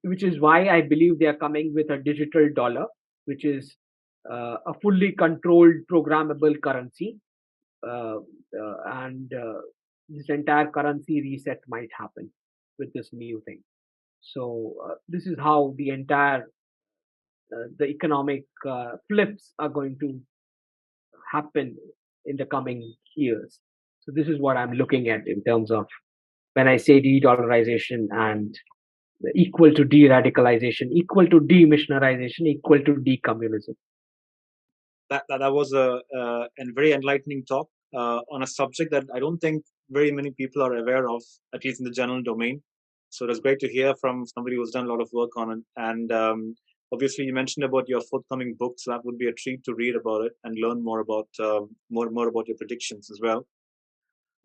which is why I believe they are coming with a digital dollar, which is a fully controlled programmable currency, uh, and this entire currency reset might happen with this new thing. So this is how the entire the economic flips are going to happen in the coming years. So this is what I'm looking at in terms of when I say de-dollarization and equal to de-radicalization, equal to demissionarization, equal to decommunism. That was a very enlightening talk on a subject that I don't think very many people are aware of, at least in the general domain. So it was great to hear from somebody who's done a lot of work on it. And obviously, you mentioned about your forthcoming book, so that would be a treat to read about it and learn more about more about your predictions as well.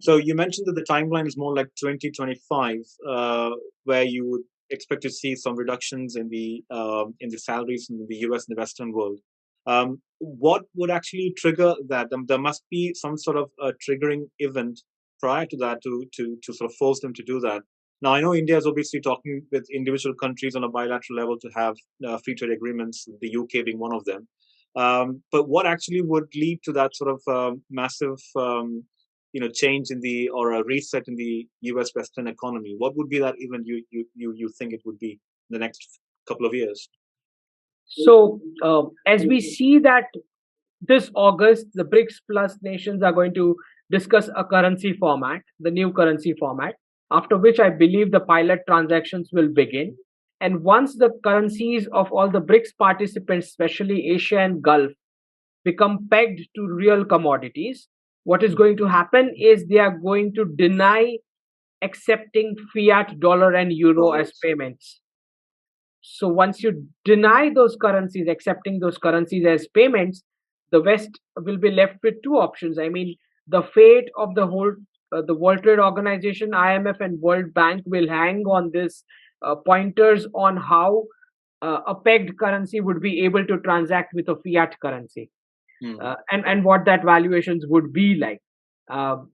So you mentioned that the timeline is more like 2025, where you would expect to see some reductions in the salaries in the US and the Western world. What would actually trigger that? There must be some sort of a triggering event prior to that to sort of force them to do that. Now, I know India is obviously talking with individual countries on a bilateral level to have free trade agreements, the UK being one of them. But what actually would lead to that sort of massive change in the or a reset in the U.S. Western economy? What would be that event you think it would be in the next couple of years? So as we see that this August, the BRICS plus nations are going to discuss a currency format, the new currency format, after which I believe the pilot transactions will begin. And once the currencies of all the BRICS participants, especially Asia and Gulf, become pegged to real commodities, what is going to happen is they are going to deny accepting fiat dollar and euro as payments. So once you deny those currencies, accepting those currencies as payments, the West will be left with two options. I mean, the fate of the whole, the World Trade Organization, IMF, and World Bank will hang on this pointers on how a pegged currency would be able to transact with a fiat currency, and what that valuations would be like.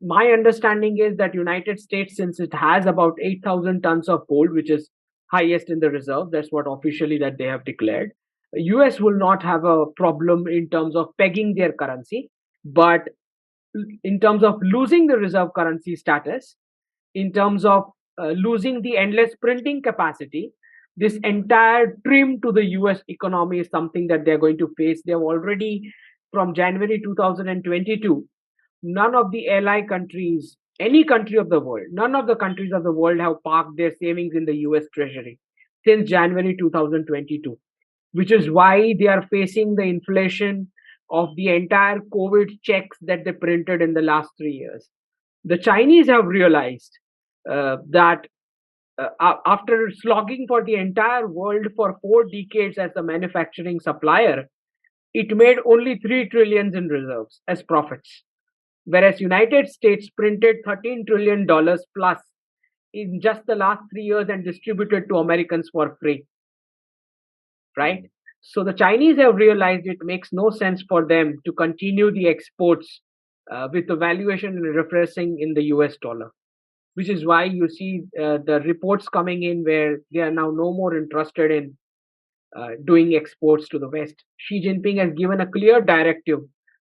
My understanding is that United States, since it has about 8,000 tons of gold, which is highest in the reserve, that's what officially that they have declared. US will not have a problem in terms of pegging their currency, but in terms of losing the reserve currency status, in terms of losing the endless printing capacity, this entire trim to the US economy is something that they're going to face. They've already, from January 2022, none of the ally countries, any country of the world, none of the countries of the world have parked their savings in the US Treasury since January 2022. which is why they are facing the inflation of the entire COVID checks that they printed in the last 3 years. The Chinese have realized that after slogging for the entire world for 4 decades as a manufacturing supplier, it made only 3 trillions in reserves as profits, whereas United States printed $13 trillion plus in just the last 3 years and distributed to Americans for free, right? So the Chinese have realized it makes no sense for them to continue the exports with the valuation referencing in the US dollar, which is why you see the reports coming in where they are now no more interested in doing exports to the West. Xi Jinping has given a clear directive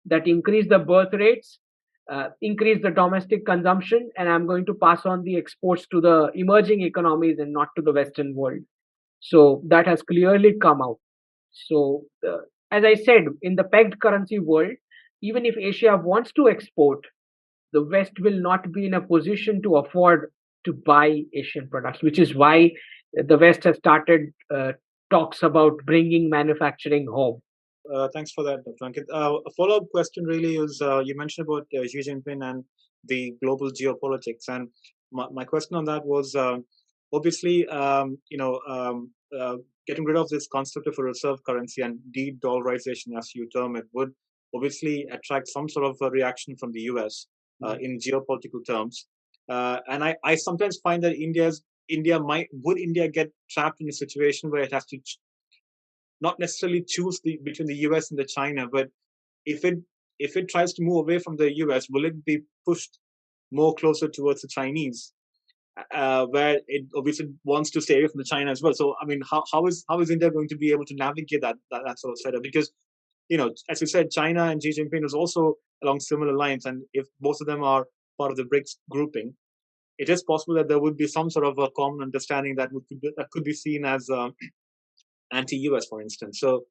that increase the birth rates, increase the domestic consumption, and I'm going to pass on the exports to the emerging economies and not to the Western world. So that has clearly come out. So, as I said, in the pegged currency world, even if Asia wants to export, the West will not be in a position to afford to buy Asian products, which is why the West has started talks about bringing manufacturing home. Thanks for that, Dr. Ankit. A follow-up question really is you mentioned about Xi Jinping and the global geopolitics, and my question on that was obviously getting rid of this concept of a reserve currency and de-dollarization, as you term it, would obviously attract some sort of a reaction from the US in geopolitical terms. And I sometimes find that would India get trapped in a situation where it has to not necessarily choose between the US and the China, but if it tries to move away from the US, will it be pushed more closer towards the Chinese, where it obviously wants to stay away from the China as well? So I mean, how is India going to be able to navigate that sort of setup? Because as you said, China and Xi Jinping is also along similar lines, and if both of them are part of the BRICS grouping, it is possible that there would be some sort of a common understanding that could be seen as anti-US, for instance. So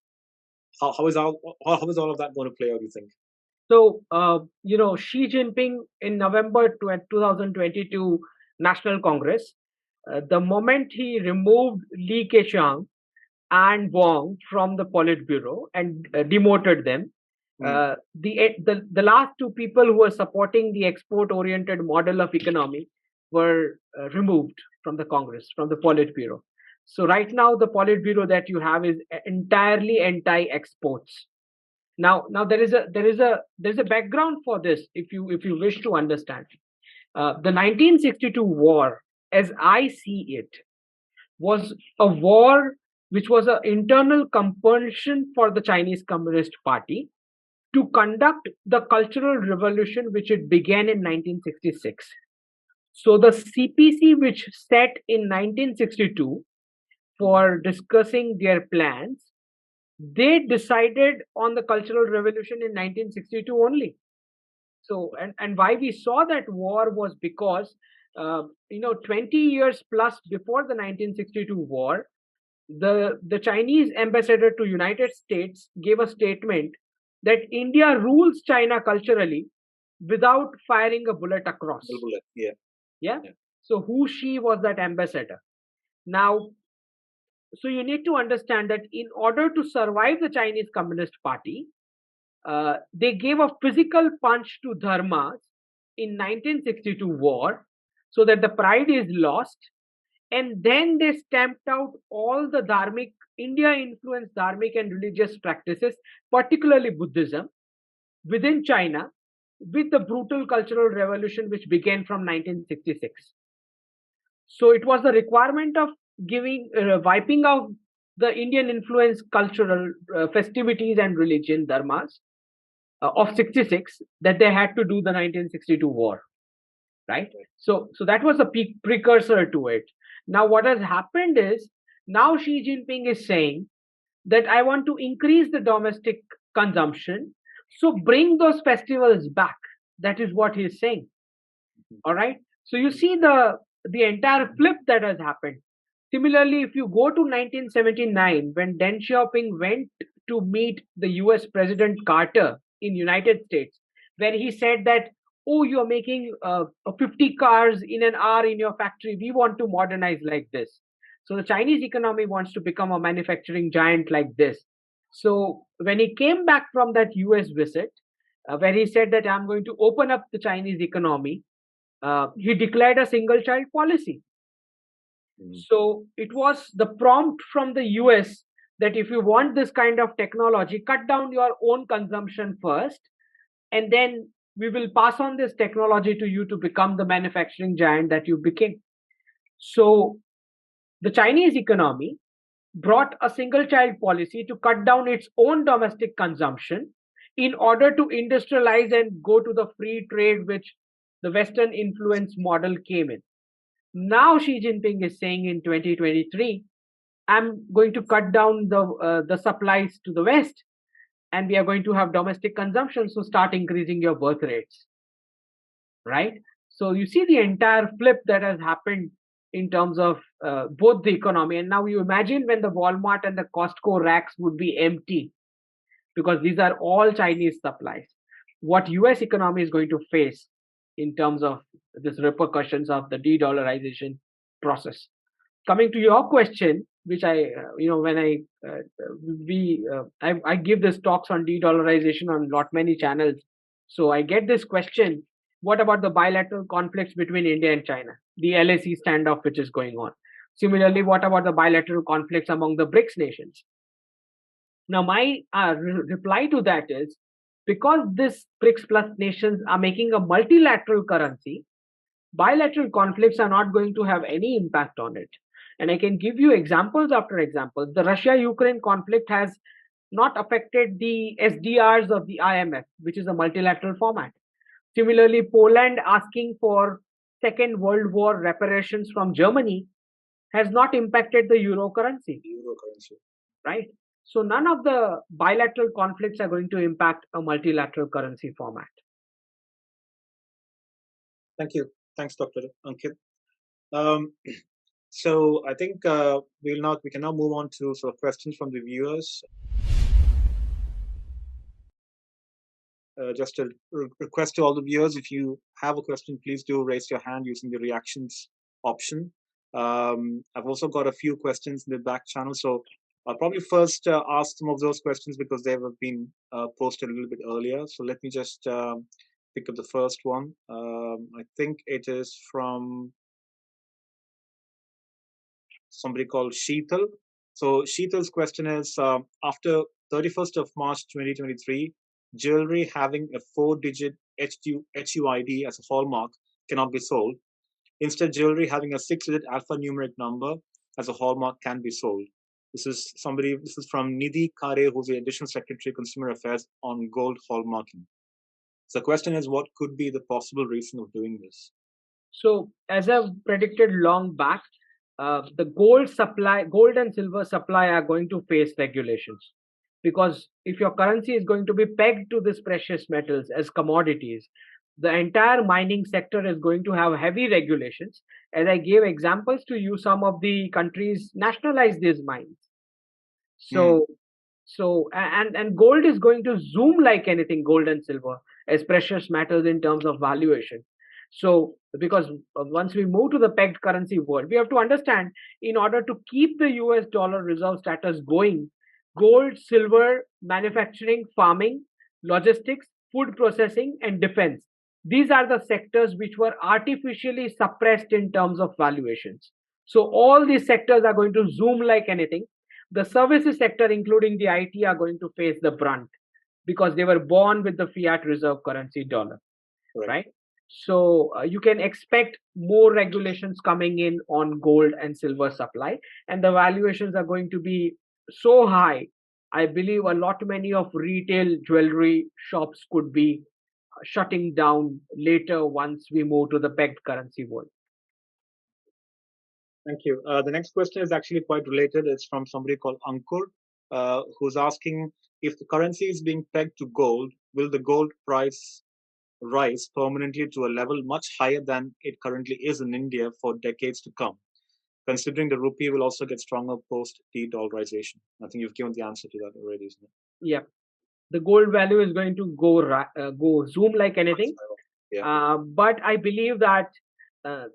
how is all of that going to play out, do you think? So, Xi Jinping in November 2022 National Congress, the moment he removed Li Keqiang and Wang from the Politburo and demoted them, the last two people who were supporting the export-oriented model of economy were removed from the Congress, from the Politburo. So right now, the Politburo that you have is entirely anti-exports. Now there is a background for this if you wish to understand. The 1962 war, as I see it, was a war which was an internal compulsion for the Chinese Communist Party to conduct the Cultural Revolution which it began in 1966. So the CPC which set in 1962 for discussing their plans, they decided on the Cultural Revolution in 1962 only. So, and why we saw that war was because, 20 years plus before the 1962 war, the Chinese ambassador to United States gave a statement that India rules China culturally without firing a bullet across. Yeah. So Hu Shi was that ambassador. Now, so you need to understand that in order to survive the Chinese Communist Party, they gave a physical punch to dharmas in 1962 war so that the pride is lost, and then they stamped out all the dharmic, India influenced dharmic and religious practices, particularly Buddhism, within China with the brutal cultural revolution which began from 1966. So it was the requirement of wiping out the Indian influenced cultural festivities and religion dharmas of 66 that they had to do the 1962 war, right? So that was a precursor to it. Now what has happened is, now Xi Jinping is saying that I want to increase the domestic consumption, so bring those festivals back. That is what he's saying. All right. So you see the entire flip that has happened. Similarly, if you go to 1979, when Deng Xiaoping went to meet the US President Carter in United States, where he said that, oh, you're making 50 cars in an hour in your factory, we want to modernize like this. So the Chinese economy wants to become a manufacturing giant like this. So when he came back from that US visit, where he said that I'm going to open up the Chinese economy, he declared a single child policy. So it was the prompt from the US that if you want this kind of technology, cut down your own consumption first, and then we will pass on this technology to you to become the manufacturing giant that you became. So the Chinese economy brought a single child policy to cut down its own domestic consumption in order to industrialize and go to the free trade which the Western influence model came in. Now Xi Jinping is saying in 2023, I'm going to cut down the supplies to the West, and we are going to have domestic consumption. So start increasing your birth rates, right? So you see the entire flip that has happened in terms of both the economy. And now you imagine when the Walmart and the Costco racks would be empty because these are all Chinese supplies. What US economy is going to face in terms of this repercussions of the de-dollarization process. Coming to your question, which when I give this talks on de-dollarization on lot many channels. So I get this question: what about the bilateral conflicts between India and China, the LAC standoff which is going on? Similarly, what about the bilateral conflicts among the BRICS nations? Now, my reply to that is because this BRICS plus nations are making a multilateral currency, bilateral conflicts are not going to have any impact on it. And I can give you examples after examples. The Russia-Ukraine conflict has not affected the SDRs of the IMF, which is a multilateral format. Similarly, Poland asking for Second World War reparations from Germany has not impacted the euro currency. Right? So none of the bilateral conflicts are going to impact a multilateral currency format. Thank you. Thanks, Dr. Ankit. So I think we can now move on to sort of questions from the viewers. Just a request to all the viewers: if you have a question, please do raise your hand using the reactions option. I've also got a few questions in the back channel, so I'll probably first ask some of those questions because they have been posted a little bit earlier. So let me just pick up the first one. I think it is from somebody called Sheetal. So Sheetal's question is, after 31st of March 2023, jewelry having a 4-digit HUID as a hallmark cannot be sold. Instead, jewelry having a 6-digit alphanumeric number as a hallmark can be sold. This is from Nidhi Kare, who's the Additional Secretary, Consumer Affairs, on gold hallmarking. So the question is, what could be the possible reason of doing this? So as I've predicted long back, the gold and silver supply are going to face regulations, because if your currency is going to be pegged to these precious metals as commodities, the entire mining sector is going to have heavy regulations. As I gave examples to you, some of the countries nationalize these mines. And gold is going to zoom like anything, gold and silver as precious metals in terms of valuation. So because once we move to the pegged currency world, we have to understand, in order to keep the US dollar reserve status going, gold, silver, manufacturing, farming, logistics, food processing, and defense, these are the sectors which were artificially suppressed in terms of valuations. So all these sectors are going to zoom like anything. The services sector, including the IT, are going to face the brunt because they were born with the fiat reserve currency dollar, right? So you can expect more regulations coming in on gold and silver supply, and the valuations are going to be so high. I believe many of retail jewelry shops could be shutting down later once we move to the pegged currency world. Thank you. The next question is actually quite related. It's from somebody called Ankur, who's asking, if the currency is being pegged to gold, will the gold price rise permanently to a level much higher than it currently is in India for decades to come, considering the rupee will also get stronger post de-dollarization? I think you've given the answer to that already, isn't it? Yeah, the gold value is going to go zoom like anything. Yeah. But I believe that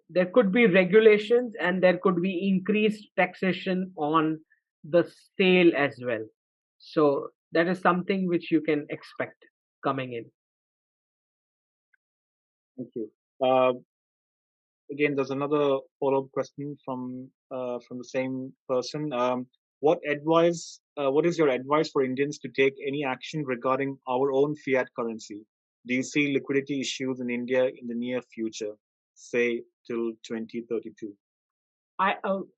there could be regulations and there could be increased taxation on the sale as well. So that is something which you can expect coming in. Thank you. Uh, Again, there's another follow-up question from the same person. What is your advice for Indians to take any action regarding our own fiat currency? Do you see liquidity issues in India in the near future, say till 2032?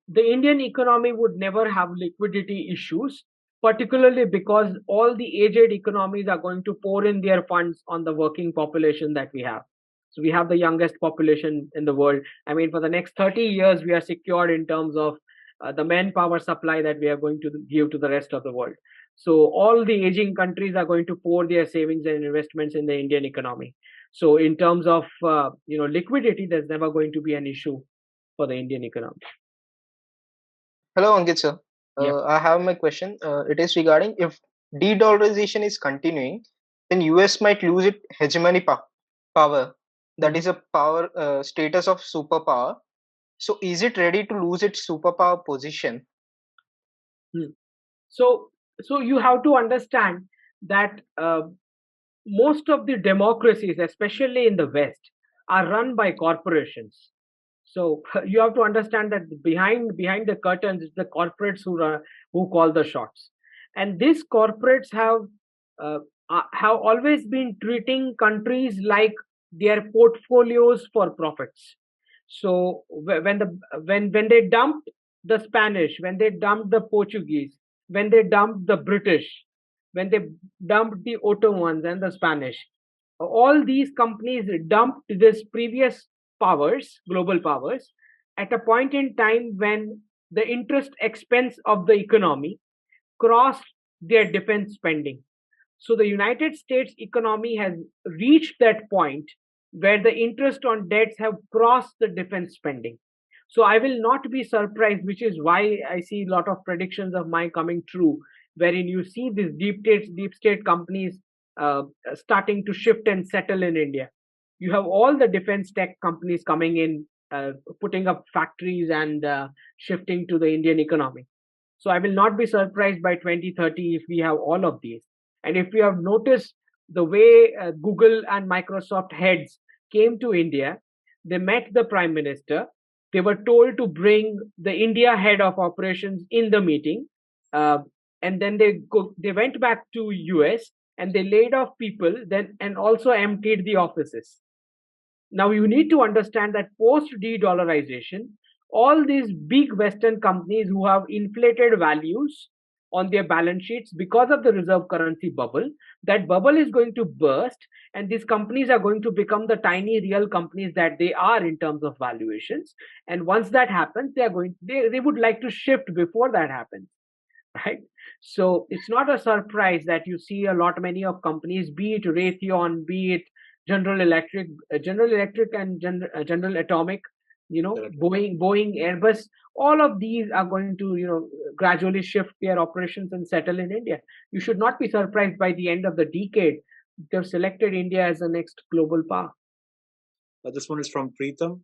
The Indian economy would never have liquidity issues, particularly because all the aged economies are going to pour in their funds on the working population that we have. So we have the youngest population in the world. I mean, for the next 30 years, we are secured in terms of the manpower supply that we are going to give to the rest of the world. So all the aging countries are going to pour their savings and investments in the Indian economy. So in terms of liquidity, there's never going to be an issue for the Indian economy. Hello, Ankit sir. Yeah. I have my question. It is regarding if de-dollarization is continuing, then US might lose its hegemony power. That is a power status of superpower. So, is it ready to lose its superpower position? So you have to understand that most of the democracies, especially in the West, are run by corporations. So you have to understand that behind the curtains, it's the corporates who call the shots, and these corporates have always been treating countries like their portfolios for profits. So when they dumped the Spanish, when they dumped the Portuguese, when they dumped the British, when they dumped the Ottomans and the Spanish, all these companies dumped this previous powers, global powers, at a point in time when the interest expense of the economy crossed their defense spending. So the United States economy has reached that point where the interest on debts have crossed the defense spending. So I will not be surprised, which is why I see a lot of predictions of mine coming true, wherein you see these deep state companies starting to shift and settle in India. You have all the defense tech companies coming in, putting up factories and shifting to the Indian economy. So I will not be surprised by 2030 if we have all of these. And if you have noticed the way Google and Microsoft heads came to India, they met the Prime Minister. They were told to bring the India head of operations in the meeting, and then they went back to US and they laid off people then and also emptied the offices. Now you need to understand that post de-dollarization, all these big Western companies who have inflated values on their balance sheets because of the reserve currency bubble, that bubble is going to burst, and these companies are going to become the tiny real companies that they are in terms of valuations. And once that happens, they would like to shift before that happens, right? So it's not a surprise that you see many of companies, be it Raytheon, be it General Electric, and General Atomic, Boeing, Airbus, all of these are going to, gradually shift their operations and settle in India. You should not be surprised by the end of the decade. They've selected India as the next global power. This one is from Preetham.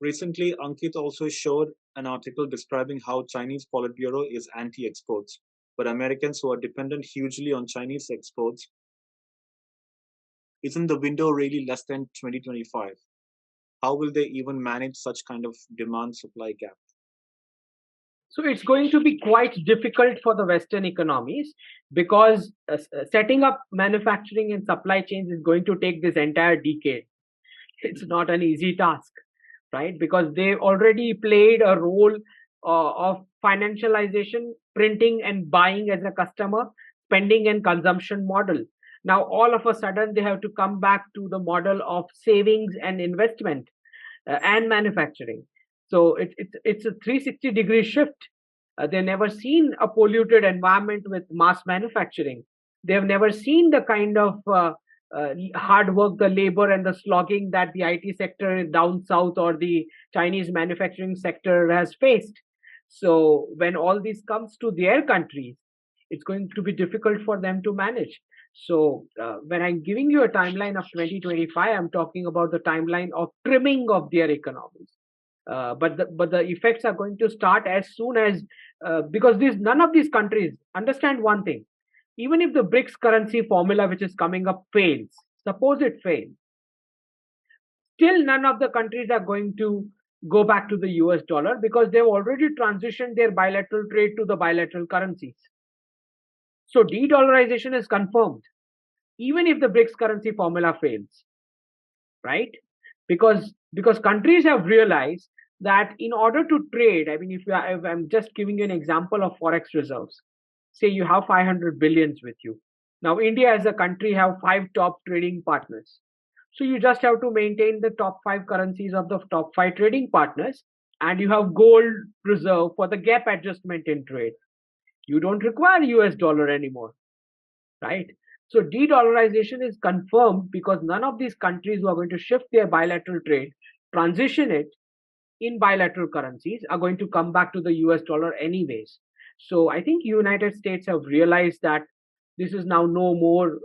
Recently, Ankit also showed an article describing how Chinese Politburo is anti-exports, but Americans who are dependent hugely on Chinese exports, isn't the window really less than 2025? How will they even manage such kind of demand-supply gap? So it's going to be quite difficult for the Western economies because setting up manufacturing and supply chains is going to take this entire decade. It's not an easy task, right? Because they already played a role of financialization, printing and buying as a customer, spending and consumption model. Now, all of a sudden, they have to come back to the model of savings and investment and manufacturing. So it's a 360-degree shift. They've never seen a polluted environment with mass manufacturing. They've never seen the kind of hard work, the labor and the slogging that the IT sector down south or the Chinese manufacturing sector has faced. So when all this comes to their countries, it's going to be difficult for them to manage. So when I'm giving you a timeline of 2025, I'm talking about the timeline of trimming of their economies. But the effects are going to start as soon as because none of these countries understand one thing. Even if the BRICS currency formula which is coming up fails, suppose it fails, still none of the countries are going to go back to the US dollar because they've already transitioned their bilateral trade to the bilateral currencies. So de-dollarization is confirmed, even if the BRICS currency formula fails, right? Because countries have realized that in order to trade, I mean, if I'm just giving you an example of forex reserves, say you have 500 billions with you. Now, India as a country have 5 top trading partners. So you just have to maintain the top 5 currencies of the top 5 trading partners, and you have gold reserve for the gap adjustment in trade. You don't require US dollar anymore, right? So de-dollarization is confirmed because none of these countries who are going to shift their bilateral trade, transition it in bilateral currencies, are going to come back to the US dollar anyways. So I think United States have realized that this is now no more,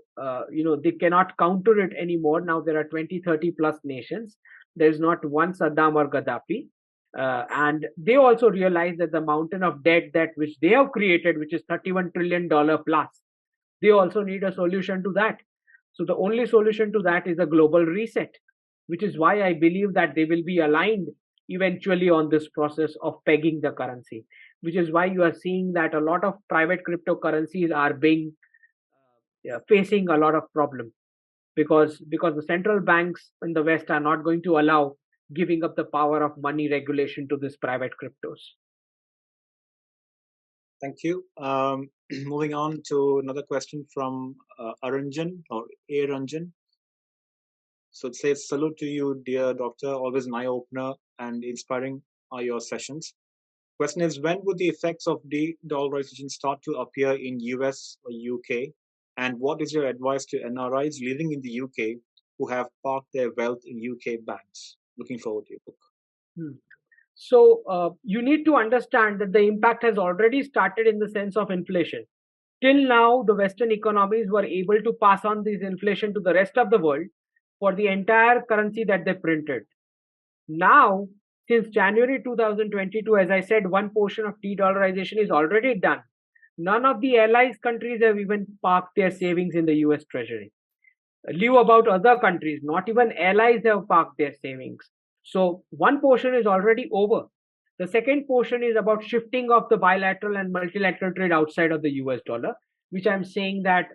they cannot counter it anymore. Now there are 20, 30 plus nations. There's not one Saddam or Gaddafi. And they also realize that the mountain of debt that which they have created, which is $31 trillion plus, they also need a solution to that. So the only solution to that is a global reset, which is why I believe that they will be aligned eventually on this process of pegging the currency, which is why you are seeing that a lot of private cryptocurrencies are being facing a lot of problem because the central banks in the West are not going to allow giving up the power of money regulation to these private cryptos. Thank you. Moving on to another question from Aranjan or A. Ranjan. So it says, salute to you, dear doctor. Always an eye-opener and inspiring are your sessions. Question is, when would the effects of de-dollarization start to appear in US or UK? And what is your advice to NRIs living in the UK who have parked their wealth in UK banks? Looking forward to your book. So you need to understand that the impact has already started in the sense of inflation. Till now, the Western economies were able to pass on this inflation to the rest of the world for the entire currency that they printed. Now, since January 2022, as I said, one portion of de-dollarization is already done. None of the allies countries have even parked their savings in the US Treasury. Leave about other countries, not even allies have parked their savings. So one portion is already over. The second portion is about shifting of the bilateral and multilateral trade outside of the US dollar, which I'm saying that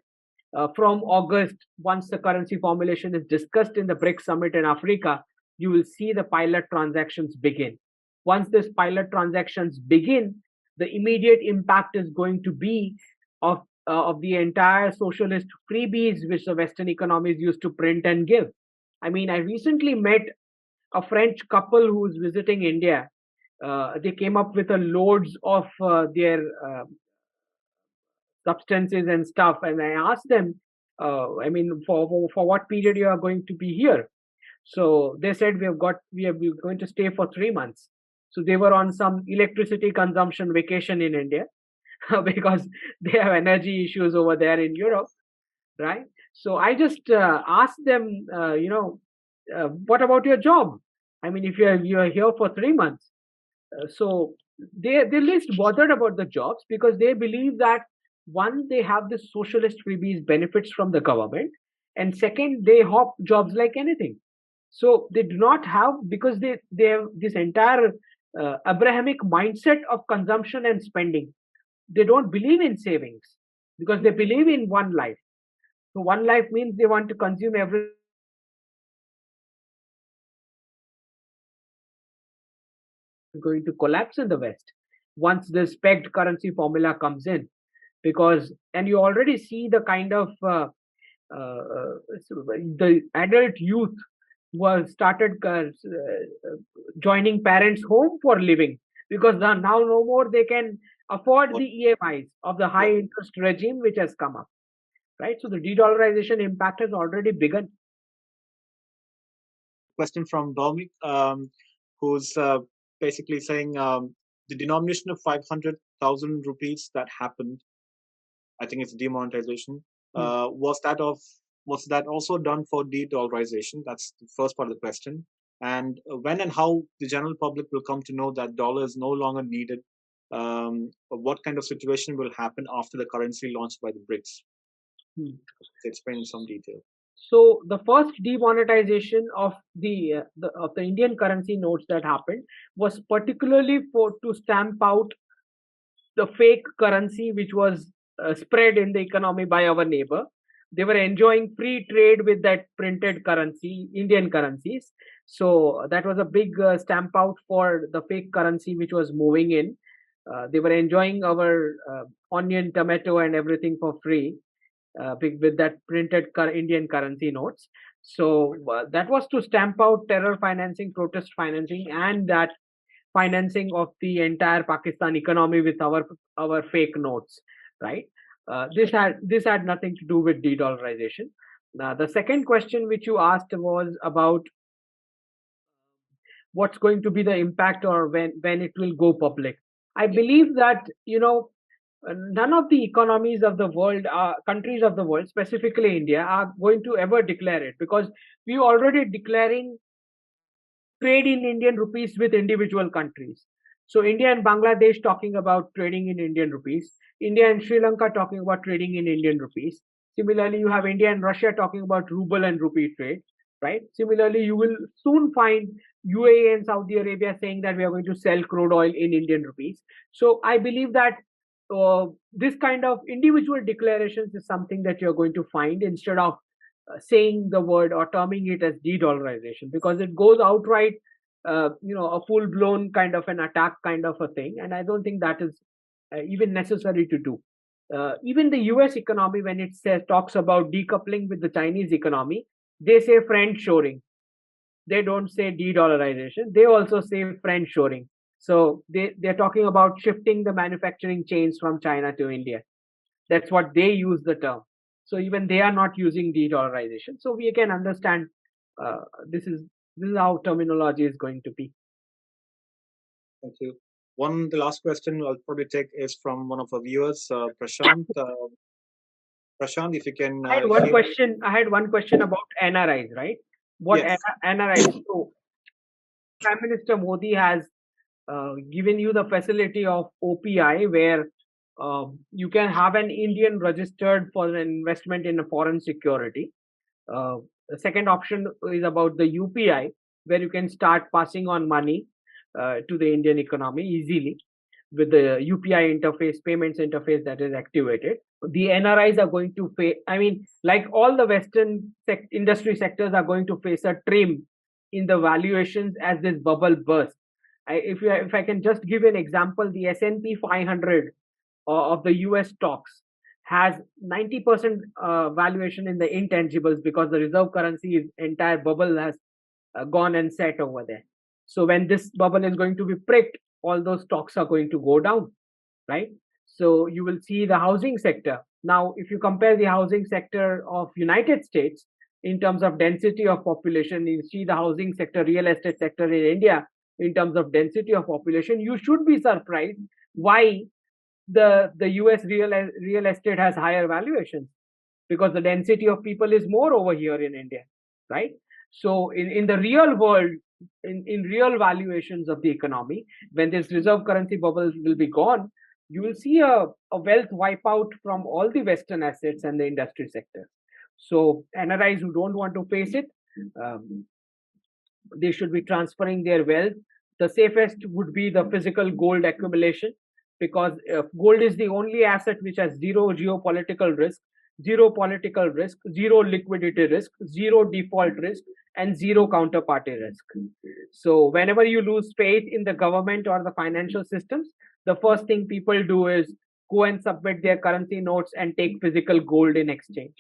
from August, once the currency formulation is discussed in the BRICS summit in Africa, you will see the pilot transactions begin. Once these pilot transactions begin, the immediate impact is going to be of the entire socialist freebies which the Western economies used to print and give. I mean, I recently met a French couple who's visiting India. They came up with a loads of their substances and stuff, and I asked them, I mean, for what period you are going to be here? So they said we're going to stay for 3 months. So they were on some electricity consumption vacation in India because they have energy issues over there in Europe, right? So I just asked them, what about your job? I mean, if you're here for 3 months, so they're least bothered about the jobs because they believe that one, they have the socialist freebies benefits from the government, and second, they hop jobs like anything. So they do not have, because they have this entire Abrahamic mindset of consumption and spending. They don't believe in savings because they believe in one life. So one life means they want to consume everything going to collapse in the West once this pegged currency formula comes in. Because, and you already see the kind of the adult youth was started joining parents' home for living because now no more they can afford the EMIs of the high interest regime which has come up, right? So the de-dollarization impact has already begun. Question from Dominic, who's basically saying the denomination of 500,000 rupees that happened, I think it's demonetization, Was that also done for de-dollarization? That's the first part of the question. And when and how the general public will come to know that dollar is no longer needed? What kind of situation will happen after the currency launched by the BRICS? Explain in some detail. So the first demonetization of the Indian currency notes that happened was particularly to stamp out the fake currency which was spread in the economy by our neighbor. They were enjoying free trade with that printed currency, Indian currencies. So that was a big stamp out for the fake currency which was moving in. They were enjoying our onion, tomato, and everything for free with that printed Indian currency notes. So that was to stamp out terror financing, protest financing, and that financing of the entire Pakistan economy with our fake notes, right? This had nothing to do with de-dollarization. The second question which you asked was about what's going to be the impact or when it will go public. I believe that none of the economies of the world, countries of the world, specifically India, are going to ever declare it because we already declaring trade in Indian rupees with individual countries. So India and Bangladesh talking about trading in Indian rupees. India and Sri Lanka talking about trading in Indian rupees. Similarly, you have India and Russia talking about ruble and rupee trade, right? Similarly, you will soon find UAE and Saudi Arabia saying that we are going to sell crude oil in Indian rupees. So I believe that this kind of individual declarations is something that you're going to find instead of saying the word or terming it as de-dollarization because it goes outright a full-blown kind of an attack kind of a thing, and I don't think that is even necessary to do. Even the US economy, when it talks about decoupling with the Chinese economy, they say friend shoring. They don't say de-dollarization, they also say friend shoring. So they're talking about shifting the manufacturing chains from China to India. That's what they use the term. So even they are not using de-dollarization. So we can understand this is how terminology is going to be. Thank you. The last question I'll probably take is from one of our viewers, Prashant. Prashant, if you can. I had one question about NRIs, right? What yes. NRIs? So Prime Minister Modi has given you the facility of OPI where you can have an Indian registered for an investment in a foreign security. The second option is about the UPI, where you can start passing on money to the Indian economy easily with the UPI interface, payments interface that is activated. The NRIs are going to face, I mean, like all the Western industry sectors are going to face a trim in the valuations as this bubble bursts. If I can just give an example, the S&P 500 of the US stocks has 90% valuation in the intangibles because the reserve currency entire bubble has gone and set over there. So when this bubble is going to be pricked, all those stocks are going to go down, right? So you will see the housing sector. Now, if you compare the housing sector of United States in terms of density of population, you see the housing sector, real estate sector in India in terms of density of population, you should be surprised why the US real estate has higher valuations because the density of people is more over here in India, right? So in the real world, in real valuations of the economy, when this reserve currency bubble will be gone, you will see a wealth wipeout from all the Western assets and the industry sectors. So NRIs who don't want to face it, they should be transferring their wealth. The safest would be the physical gold accumulation because gold is the only asset which has zero geopolitical risk, zero political risk, zero liquidity risk, zero default risk, and zero counterparty risk. So whenever you lose faith in the government or the financial systems, the first thing people do is go and submit their currency notes and take physical gold in exchange.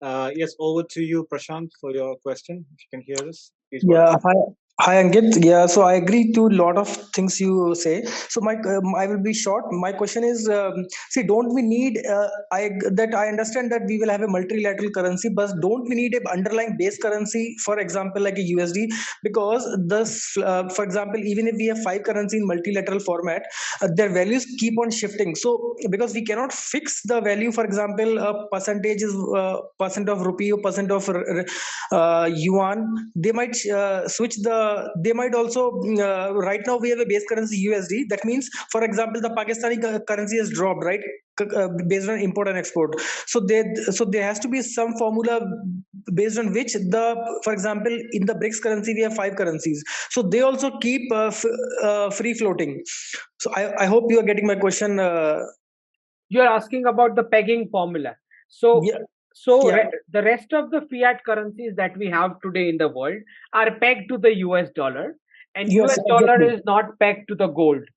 Yes, over to you, Prashant, for your question. If you can hear us, please. Yeah, Hi Ankit. Yeah, so I agree to a lot of things you say. So I will be short. My question is, see, don't we need? I understand that we will have a multilateral currency, but don't we need a underlying base currency? For example, like a USD, because for example, even if we have five currency in multilateral format, their values keep on shifting. So because we cannot fix the value, for example, a percentage is percent of rupee or percent of yuan, they might switch they might also right now we have a base currency USD. That means, for example, the Pakistani currency has dropped, right? Based on import and export. So there has to be some formula based on which for example, in the BRICS currency we have five currencies, so they also keep free floating. So I hope you are getting my question. You're asking about the pegging formula. So, Yeah. so the rest of the fiat currencies that we have today in the world are pegged to the US dollar, and Yes, US dollar exactly. is not pegged to the gold, right?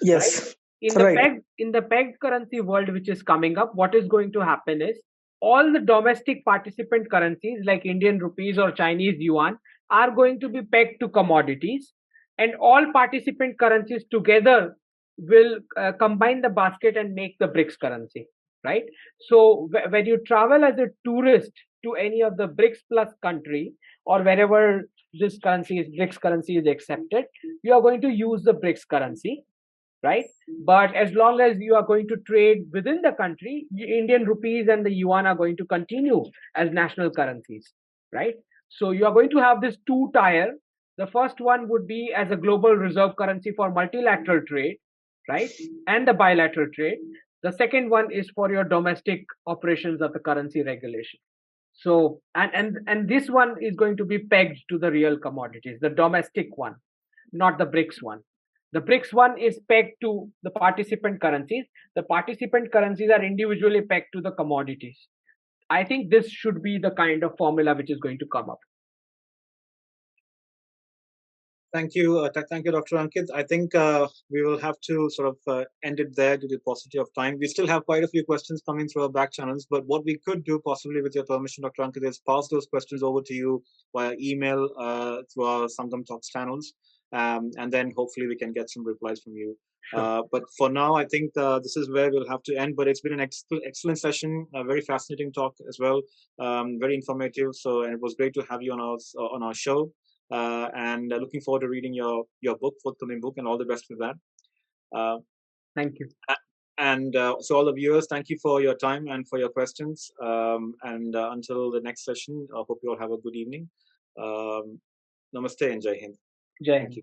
Yes. In the Right. pegged currency world which is coming up, what is going to happen is all the domestic participant currencies like Indian rupees or Chinese yuan are going to be pegged to commodities, and all participant currencies together will combine the basket and make the BRICS currency, right? So when you travel as a tourist to any of the BRICS plus country, or wherever this BRICS currency is accepted, you are going to use the BRICS currency, right? But as long as you are going to trade within the country, Indian rupees and the yuan are going to continue as national currencies, right? So you are going to have this two tier. The first one would be as a global reserve currency for multilateral trade, right? And the bilateral trade. The second one is for your domestic operations of the currency regulation. So and this one is going to be pegged to the real commodities, the domestic one, not the BRICS one. The BRICS one is pegged to the participant currencies. The participant currencies are individually pegged to the commodities. I think this should be the kind of formula which is going to come up. Thank you, Dr. Ankit. I think we will have to sort of end it there due to paucity of time. We still have quite a few questions coming through our back channels, but what we could do, possibly with your permission, Dr. Ankit, is pass those questions over to you via email through our Sangam Talks channels, and then hopefully we can get some replies from you. Sure. But for now, I think this is where we'll have to end. But it's been an excellent session, a very fascinating talk as well, very informative. So, and it was great to have you on our show. And looking forward to reading your book, forthcoming book, and all the best with that. Thank you. And so all the viewers, thank you for your time and for your questions. And until the next session, I hope you all have a good evening. Namaste and Jai Hind. Jai Hind.